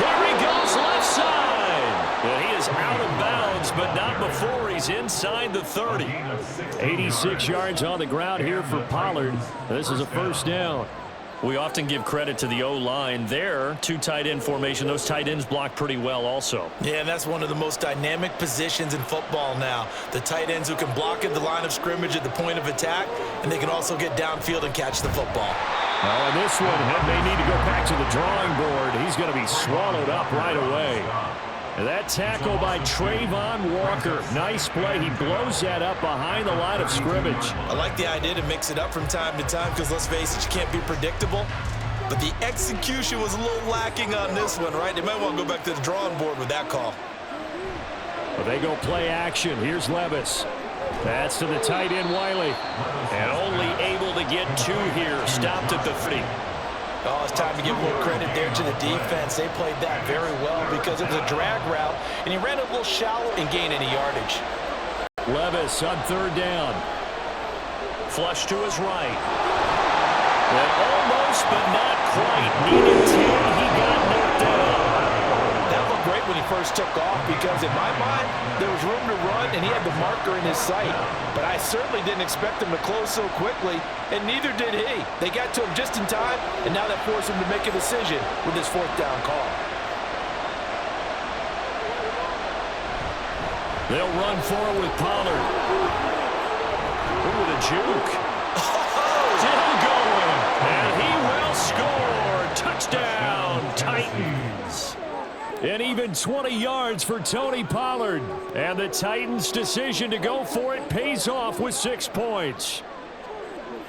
There he goes, left side. And he is out of bounds, but not before he's inside the 30. 86 yards on the ground here for Pollard. This is a first down. We often give credit to the O-line there. 2 tight end formation. Those tight ends block pretty well also. Yeah, and that's one of the most dynamic positions in football now. The tight ends who can block at the line of scrimmage at the point of attack, and they can also get downfield and catch the football. Oh, and this one may need to go back to the drawing board. He's going to be swallowed up right away. And that tackle by Trayvon Walker. Nice play. He blows that up behind the line of scrimmage. I like the idea to mix it up from time to time because, let's face it, you can't be predictable. But the execution was a little lacking on this one, right? They might want to go back to the drawing board with that call. Well, they go play action. Here's Levis. That's to the tight end, Wiley. And only able to get 2 here. Stopped at the 30. Oh, it's time to give more credit there to the defense. They played that very well because it was a drag route, and he ran a little shallow and gained any yardage. Levis on 3rd down. Flush to his right. And almost, but not quite. Needed 10. He got knocked down. That looked great when he first took off because, in my mind, there was room to run, and he had the marker in his sight. But I certainly didn't expect him to close so quickly, and neither did he. They got to him just in time, and now that forced him to make a decision with his 4th down call. They'll run forward with Pollard. Ooh, with a juke. Still going, and he will score. Touchdown, Titans. And even 20 yards for Tony Pollard. And the Titans' decision to go for it pays off with 6 points.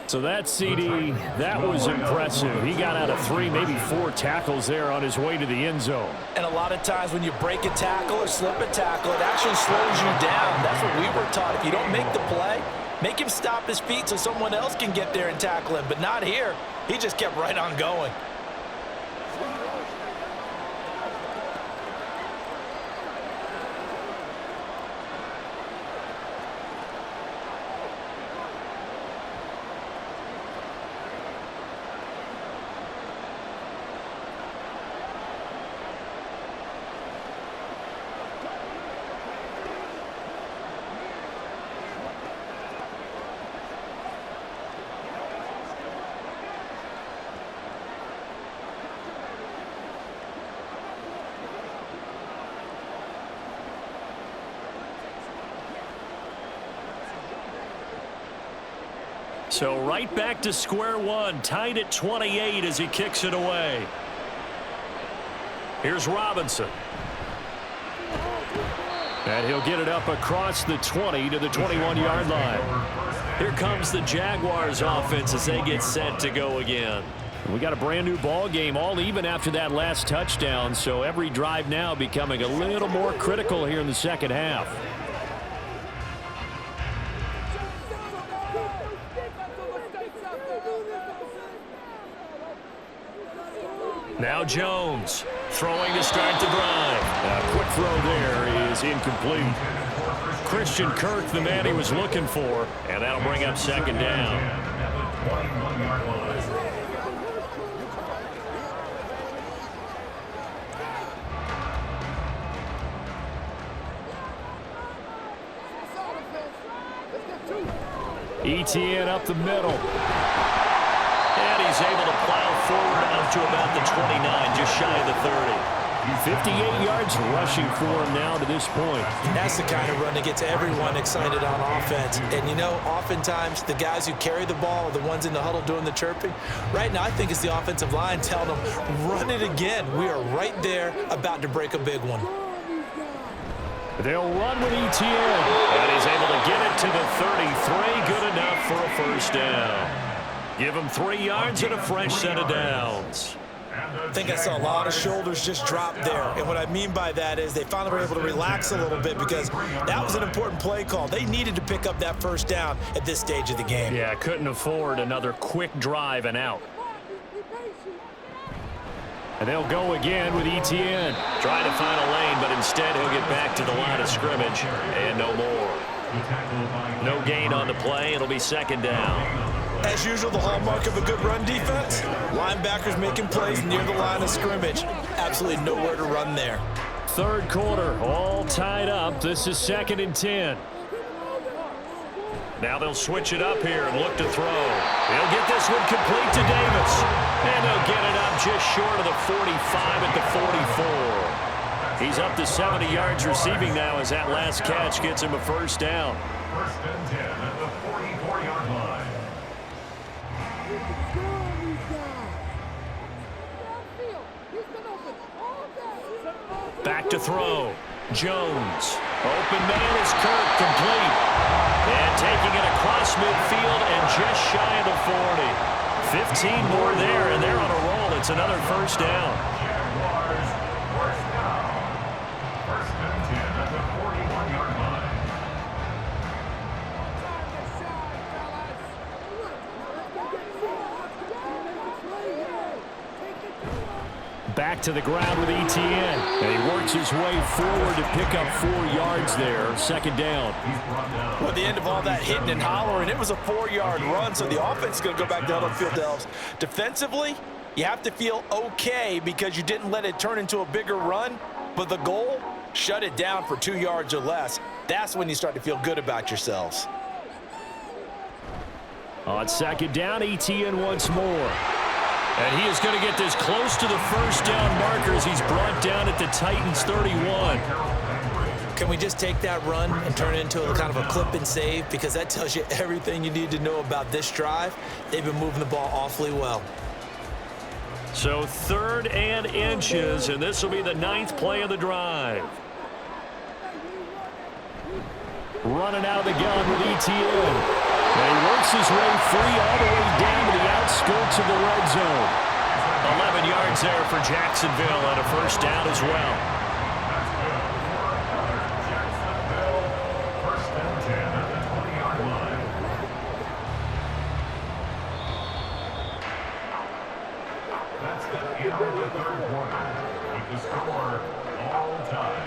So that CD, that was impressive. He got out of 3, maybe 4 tackles there on his way to the end zone. And a lot of times when you break a tackle or slip a tackle, it actually slows you down. That's what we were taught. If you don't make the play, make him stop his feet so someone else can get there and tackle him. But not here. He just kept right on going. So right back to square one, tied at 28 as he kicks it away. Here's Robinson. And he'll get it up across the 20 to the 21-yard line. Here comes the Jaguars offense as they get set to go again. We got a brand new ball game, all even after that last touchdown, so every drive now becoming a little more critical here in the second half. Now Jones throwing to start the drive. A quick throw there is incomplete. Christian Kirk, the man he was looking for, and that'll bring up 2nd down. ETN up the middle. And he's able to plow forward up to about the 29, just shy of the 30. 58 yards rushing for him now to this point. That's the kind of run that gets everyone excited on offense. And, you know, oftentimes the guys who carry the ball are the ones in the huddle doing the chirping. Right now, I think it's the offensive line telling them, run it again. We are right there about to break a big one. They'll run with ETN. And he's able to get it to the 33. Good enough for a 1st down. Give him 3 yards and a fresh set of downs. I think I saw a lot of shoulders just drop there. And what I mean by that is they finally were able to relax a little bit because that was an important play call. They needed to pick up that 1st down at this stage of the game. Yeah, couldn't afford another quick drive and out. And they'll go again with ETN. Trying to find a lane, but instead he'll get back to the line of scrimmage. And no more. No gain on the play. It'll be 2nd down. As usual, the hallmark of a good run defense, linebackers making plays near the line of scrimmage. Absolutely nowhere to run there. 3rd quarter, all tied up. This is 2nd and 10. Now they'll switch it up here and look to throw. He'll get this one complete to Davis. And they'll get it up just short of the 45 at the 44. He's up to 70 yards receiving now as that last catch gets him a 1st down. 1st and 10 at the 44-yard line. Back to throw. Jones. Open man is Kirk, complete. And taking it across midfield and just shy of the 40. 15 more there, and they're on a roll. It's another first down. Jaguars, first down. First and 10 at the 41-yard line. Back to the ground with Etienne. And he works his way forward to pick up 4 yards there. Second down. Well, at the end of all that hitting and hollering, it was a 4-yard run, so the offense is going to go back down the field themselves. Defensively, you have to feel okay because you didn't let it turn into a bigger run, but the goal, shut it down for 2 yards or less. That's when you start to feel good about yourselves. On second down, Etienne once more. And he is going to get this close to the first down markers. He's brought down at the Titans 31. Can we just take that run and turn it into a kind of a clip and save? Because that tells you everything you need to know about this drive. They've been moving the ball awfully well. So 3rd and inches, and this will be the 9th play of the drive. Running out of the gun with Etienne. And he works his way free all the way down to the outskirts of the red zone. 11 yards there for Jacksonville on a first down as well. First and 10 at the 20-yard line. That's the end of the third quarter with the score all time.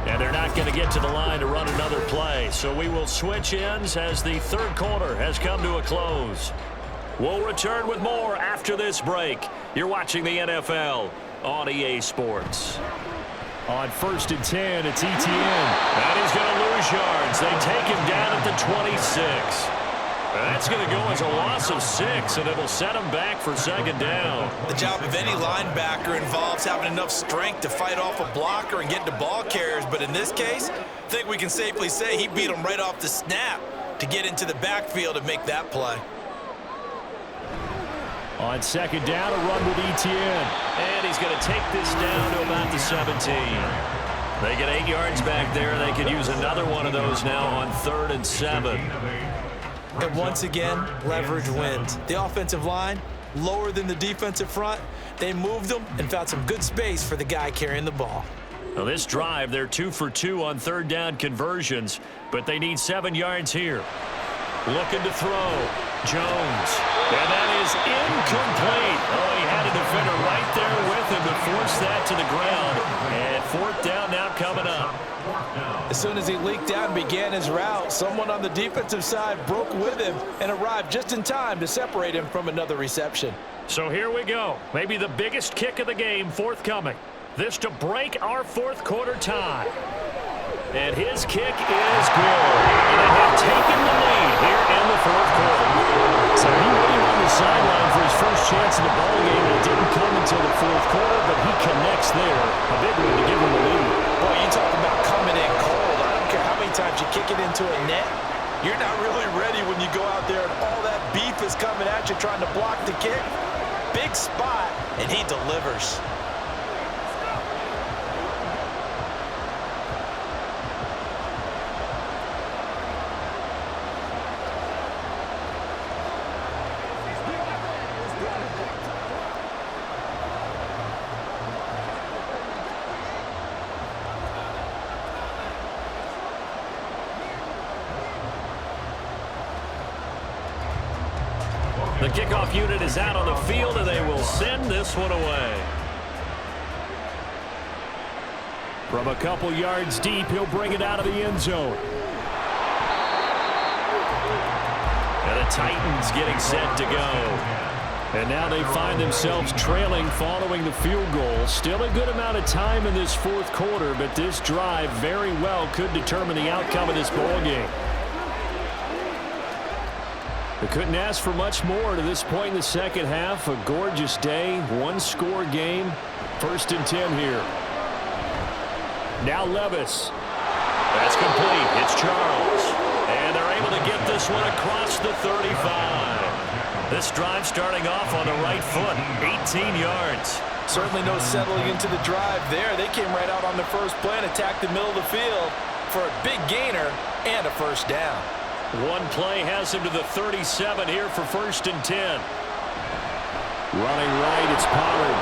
And they're not going to get to the line to run another play. So we will switch ends as the third quarter has come to a close. We'll return with more after this break. You're watching the NFL on EA Sports. On 1st and 10, it's Etienne. And he's going to lose yards. They take him down at the 26. That's going to go as a loss of 6, and it'll set him back for second down. The job of any linebacker involves having enough strength to fight off a blocker and get to ball carriers. But in this case, I think we can safely say he beat him right off the snap to get into the backfield and make that play. On second down, a run with Etienne. And he's going to take this down to about the 17. They get 8 yards back there. They could use another one of those now on 3rd and 7. And once again, leverage wins. The offensive line, lower than the defensive front. They moved them and found some good space for the guy carrying the ball. Now this drive, they're 2 for 2 on 3rd down conversions, but they need 7 yards here. Looking to throw. Jones. And that is incomplete. Oh, he had a defender right there with him to force that to the ground. And 4th down now coming up. As soon as he leaked out and began his route, someone on the defensive side broke with him and arrived just in time to separate him from another reception. So here we go. Maybe the biggest kick of the game forthcoming. This to break our 4th quarter tie. And his kick is good. And they have taken the lead here in the 4th quarter. So he waited on the sideline for his first chance in the ballgame. It didn't come until the 4th quarter, but he connects there. A big one to give him the lead. Boy, you talk about coming in cold. I don't care how many times you kick it into a net. You're not really ready when you go out there and all that beef is coming at you trying to block the kick. Big spot, and he delivers. The kickoff unit is out on the field, and they will send this one away. From a couple yards deep, he'll bring it out of the end zone. And the Titans getting set to go. And now they find themselves trailing following the field goal. Still a good amount of time in this 4th quarter, but this drive very well could determine the outcome of this ballgame. They couldn't ask for much more to this point in the second half. A gorgeous day, 1-score game. 1st and 10 here. Now Levis. That's complete. It's Charles. And they're able to get this one across the 35. This drive starting off on the right foot, 18 yards. Certainly no settling into the drive there. They came right out on the first play and attacked the middle of the field for a big gainer and a first down. One play has him to the 37 here for 1st and 10. Running right, it's Pollard.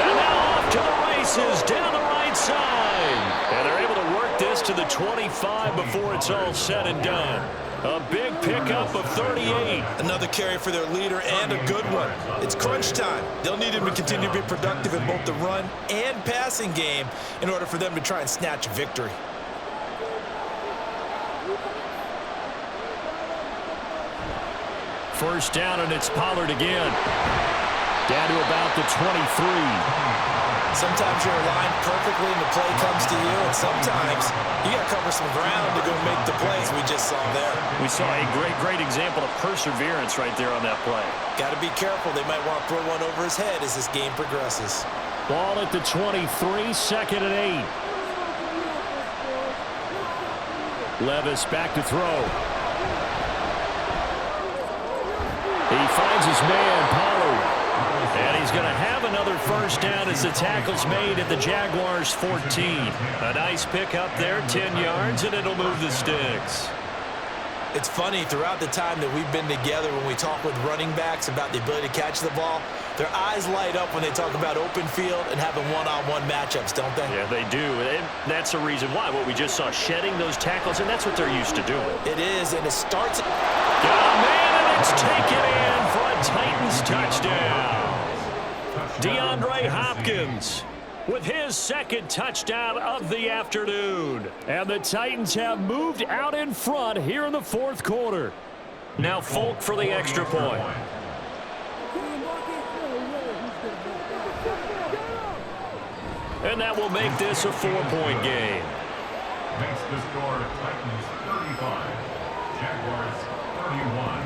And now off to the races down the right side. And they're able to work this to the 25 before it's all said and done. A big pickup of 38. Another carry for their leader and a good one. It's crunch time. They'll need him to continue to be productive in both the run and passing game in order for them to try and snatch a victory. First down, and it's Pollard again. Down to about the 23. Sometimes you're aligned perfectly and the play comes to you, and sometimes you got to cover some ground to go make the plays we just saw there. We saw a great example of perseverance right there on that play. Got to be careful. They might want to throw one over his head as this game progresses. Ball at the 23, 2nd and 8. Levis back to throw. He finds his man, Pollard. And he's going to have another first down as the tackle's made at the Jaguars' 14. A nice pickup there, 10 yards, and it'll move the sticks. It's funny, throughout the time that we've been together, when we talk with running backs about the ability to catch the ball, their eyes light up when they talk about open field and having one-on-one matchups, don't they? Yeah, they do. And that's the reason why. What we just saw, shedding those tackles, and that's what they're used to doing. It is, and it starts... Got a man, and it's taken in for a Titans touchdown. DeAndre Hopkins with his 2nd touchdown of the afternoon. And the Titans have moved out in front here in the 4th quarter. Now Folk for the extra point. And that will make this a 4-point game. Makes the score Titans 35, Jaguars 31.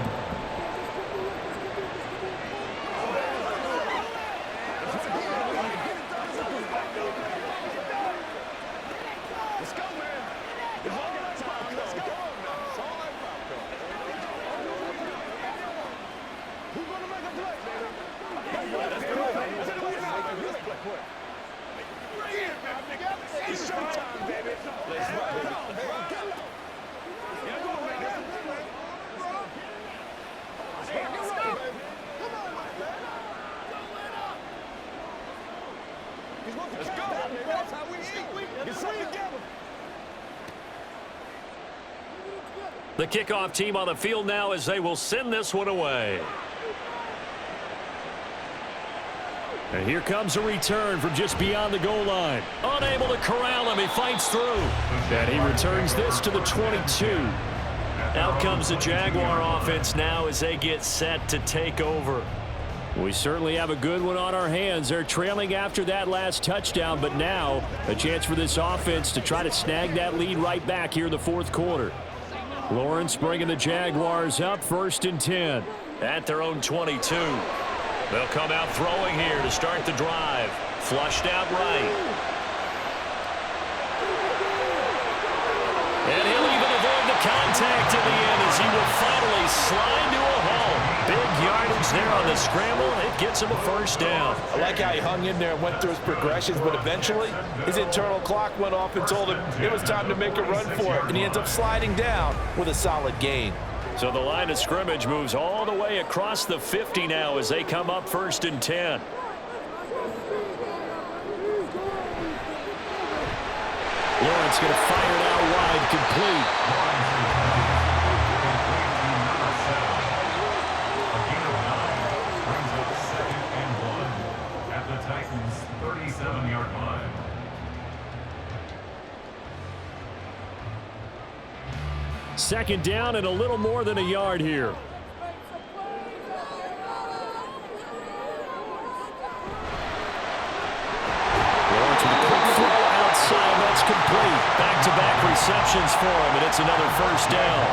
The kickoff team on the field now as they will send this one away. And here comes a return from just beyond the goal line. Unable to corral him, he fights through. And he returns this to the 22. Out comes the Jaguar offense now as they get set to take over. We certainly have a good one on our hands. They're trailing after that last touchdown, but now a chance for this offense to try to snag that lead right back here in the 4th quarter. Lawrence bringing the Jaguars up, 1st and 10. At their own 22. They'll come out throwing here to start the drive. Flushed out right. And he'll even avoid the contact in the end as he will finally slide to a halt. Big yardage there on the scramble. It gets him a first down. I like how he hung in there and went through his progressions, but eventually his internal clock went off and told him it was time to make a run for it, and he ends up sliding down with a solid gain. So the line of scrimmage moves all the way across the 50 now as they come up 1st and 10. Lawrence going to fire it out wide, complete. At the Titans' 37-yard line. Second down and a little more than a yard here. Lawrence with a quick throw outside. That's complete. Back-to-back receptions for him, and it's another first down.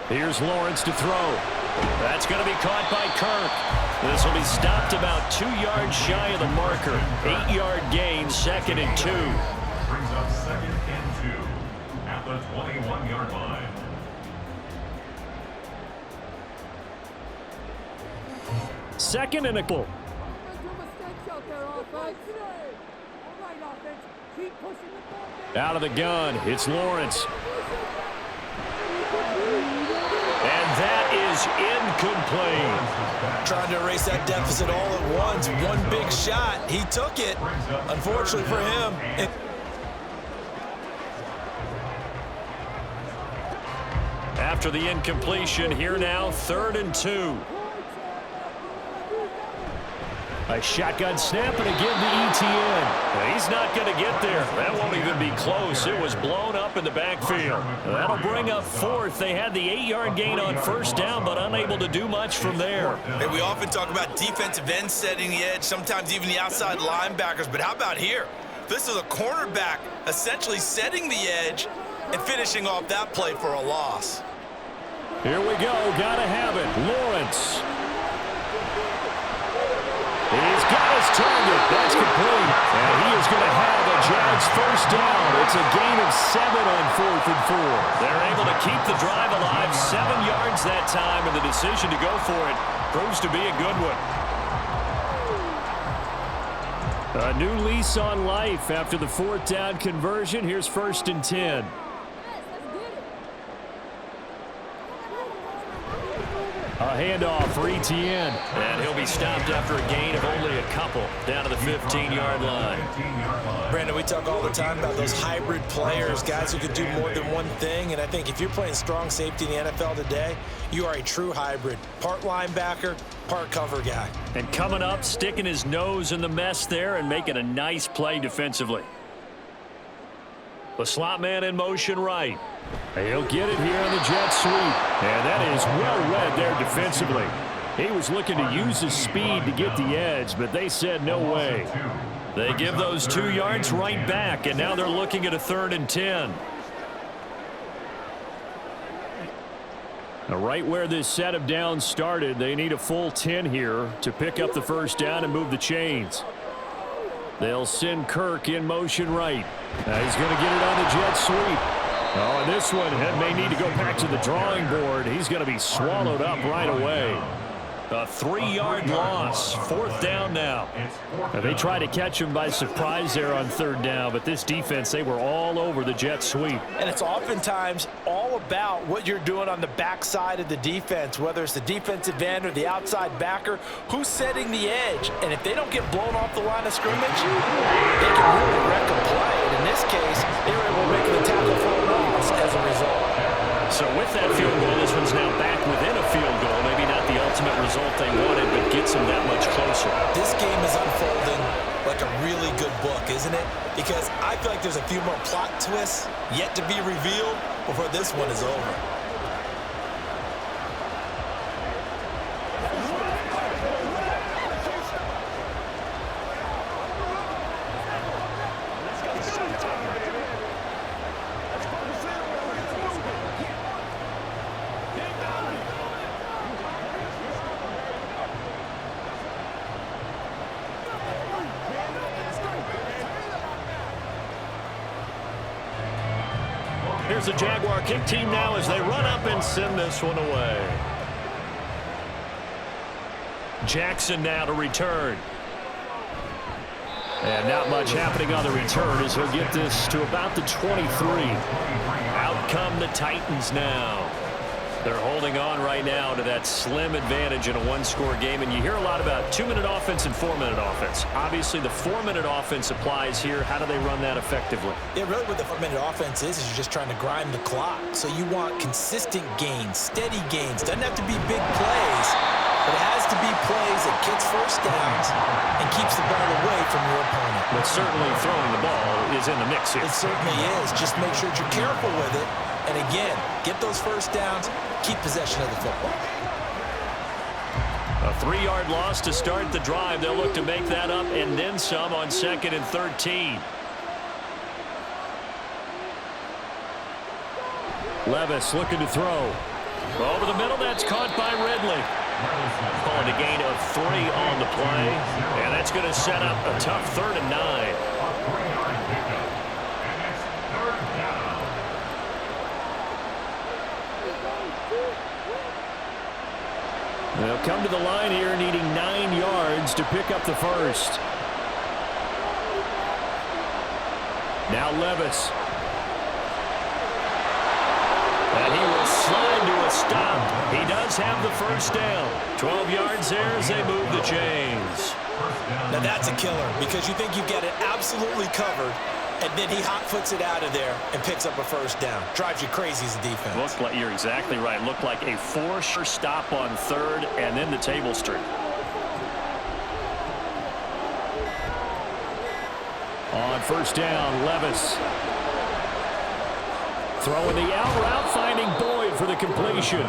Here's Lawrence to throw. That's going to be caught by Kirk. This will be stopped about 2 yards shy of the marker. 8-yard gain, 2nd and 2. Brings up 2nd and 2 at the 21-yard line. Second and a goal. Out of the gun, it's Lawrence. And that is incomplete. Trying to erase that deficit all at once. One big shot. He took it. Unfortunately for him. After the incompletion, here now, 3rd and 2. A shotgun snap and again to ETN. He's not going to get there. That won't even be close. It was blown up in the backfield. That'll bring up 4th. They had the 8-yard gain on 1st down, but unable to do much from there. And we often talk about defensive ends setting the edge, sometimes even the outside linebackers. But how about here? This is a cornerback essentially setting the edge and finishing off that play for a loss. Here we go. Gotta have it. Lawrence. He's got his target. That's complete. And he is going to have a Jags 1st down. It's a gain of 7 on 4th and 4. They're able to keep the drive alive. 7 yards that time, and the decision to go for it proves to be a good one. A new lease on life after the 4th down conversion. Here's 1st and 10. A handoff for ETN. And he'll be stopped after a gain of only a couple down to the 15-yard line. Brandon, we talk all the time about those hybrid players, guys who could do more than one thing. And I think if you're playing strong safety in the NFL today, you are a true hybrid. Part linebacker, part cover guy. And coming up, sticking his nose in the mess there and making a nice play defensively. The slot man in motion right. He'll get it here on the jet sweep. And that is well read there defensively. He was looking to use his speed to get the edge, but they said no way. They give those 2 yards right back, and now they're looking at a 3rd and 10. Now, right where this set of downs started, they need a full 10 here to pick up the 1st down and move the chains. They'll send Kirk in motion right. Now he's going to get it on the jet sweep. Oh, and this one may need to go back to the drawing board. He's going to be swallowed up right away. A 3-yard loss. 4th down now. They tried to catch him by surprise there on 3rd down, but this defense, they were all over the jet sweep. And it's oftentimes all about what you're doing on the backside of the defense, whether it's the defensive end or the outside backer, who's setting the edge. And if they don't get blown off the line of scrimmage, they can really wreck a play. And in this case, they were able to make the tackle for a loss as a result. So with that field goal, this one's now back within a field goal. Maybe not the ultimate result they wanted, but gets them that much closer. This game is unfolding like a really good book, isn't it? Because I feel like there's a few more plot twists yet to be revealed before this one is over. Here's the Jaguar kick team now as they run up and send this one away. Jackson now to return. And not much happening on the return as he'll get this to about the 23. Out come the Titans now. They're holding on right now to that slim advantage in a one-score game. And you hear a lot about 2-minute offense and 4-minute offense. Obviously, the 4-minute offense applies here. How do they run that effectively? Yeah, really what the 4-minute offense is you're just trying to grind the clock. So you want consistent gains, steady gains. Doesn't have to be big plays, but it has to be plays that gets 1st downs and keeps the ball away from your opponent. But certainly throwing the ball is in the mix here. It certainly is. Just make sure that you're careful with it. And again, get those 1st downs, keep possession of the football. A 3-yard loss to start the drive. They'll look to make that up and then some on 2nd and 13. Levis looking to throw. Over the middle, that's caught by Ridley. Calling a gain of 3 on the play, and that's going to set up a tough 3rd and 9. They'll come to the line here needing 9 yards to pick up the first. Now Levis. And he will slide to a stop. He does have the first down. 12 yards there as they move the chains. Now that's a killer because you think you get it absolutely covered, and then he hot-foots it out of there and picks up a first down. Drives you crazy as a defense. Looked like, you're exactly right. Looked like a forced stop on 3rd and then the table streak. On first down, Levis. Throwing the out route, finding Boyd for the completion.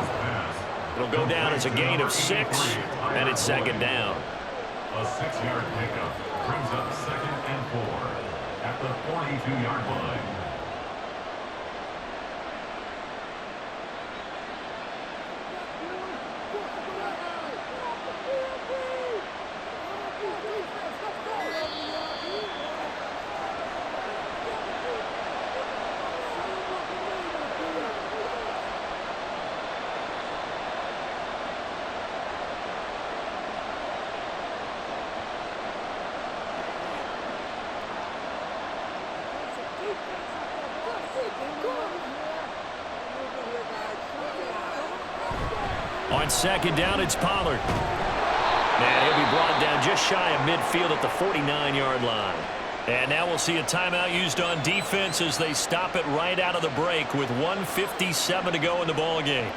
It'll go down as a gain of 6, and it's 2nd down. A 6-yard pickup brings up 2nd and 4 at the 42-yard line. On 2nd down, it's Pollard. And he'll be brought down just shy of midfield at the 49-yard line. And now we'll see a timeout used on defense as they stop it right out of the break with 1:57 to go in the ball game.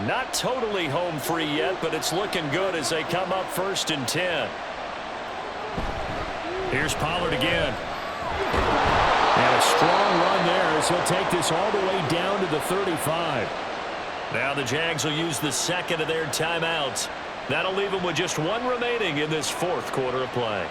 Not totally home free yet, but it's looking good as they come up 1st and 10. Here's Pollard again. And a strong run there as he'll take this all the way down to the 35. Now the Jags will use the 2nd of their timeouts. That'll leave them with just 1 remaining in this 4th quarter of play.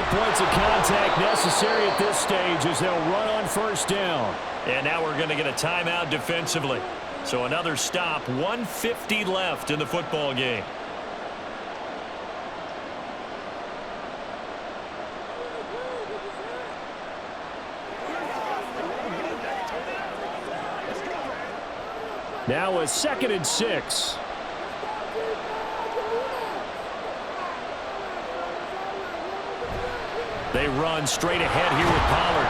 Points of contact necessary at this stage as they'll run on first down. And now we're going to get a timeout defensively. So another stop, 1:50 left in the football game. Now a 2nd and 6. They run straight ahead here with Pollard.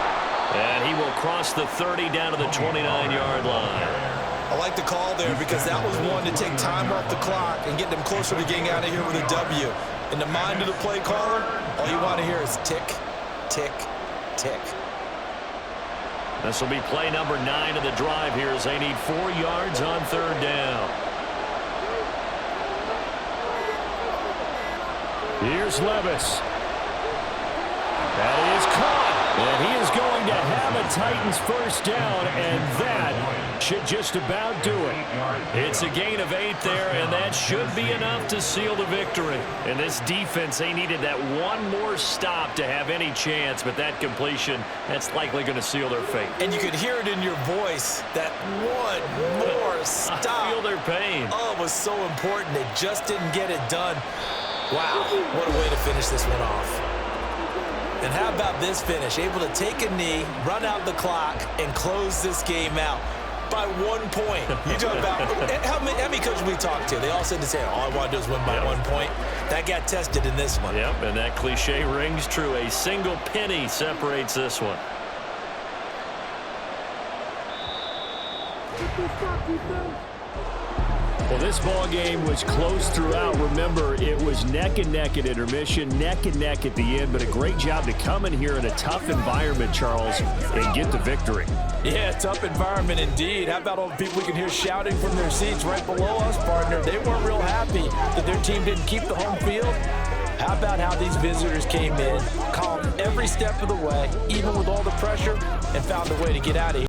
And he will cross the 30 down to the 29-yard line. I like the call there because that was one to take time off the clock and get them closer to getting out of here with a W. In the mind of the play caller, all you want to hear is tick, tick, tick. This will be play number 9 of the drive here as they need 4 yards on 3rd down. Here's Levis. That is caught. And he is going to have a Titans first down, and that should just about do it. It's a gain of 8 there, and that should be enough to seal the victory. And this defense, they needed that one more stop to have any chance, but that completion, that's likely going to seal their fate. And you could hear it in your voice, that one more stop. I feel their pain. Oh, it was so important. They just didn't get it done. Wow, what a way to finish this one off. And how about this finish? Able to take a knee, run out the clock, and close this game out by 1 point. You talk about how many coaches we talked to? They all said the same. All I want to do is win by 1 point. That got tested in this one. Yep, and that cliche rings true. A single penny separates this one. Well, this ball game was close throughout. Remember, it was neck and neck at intermission, neck and neck at the end, but a great job to come in here in a tough environment, Charles, and get the victory. Yeah, tough environment indeed. How about all the people we can hear shouting from their seats right below us, partner? They weren't real happy that their team didn't keep the home field. How about how these visitors came in, calm every step of the way, even with all the pressure, and found a way to get out of here?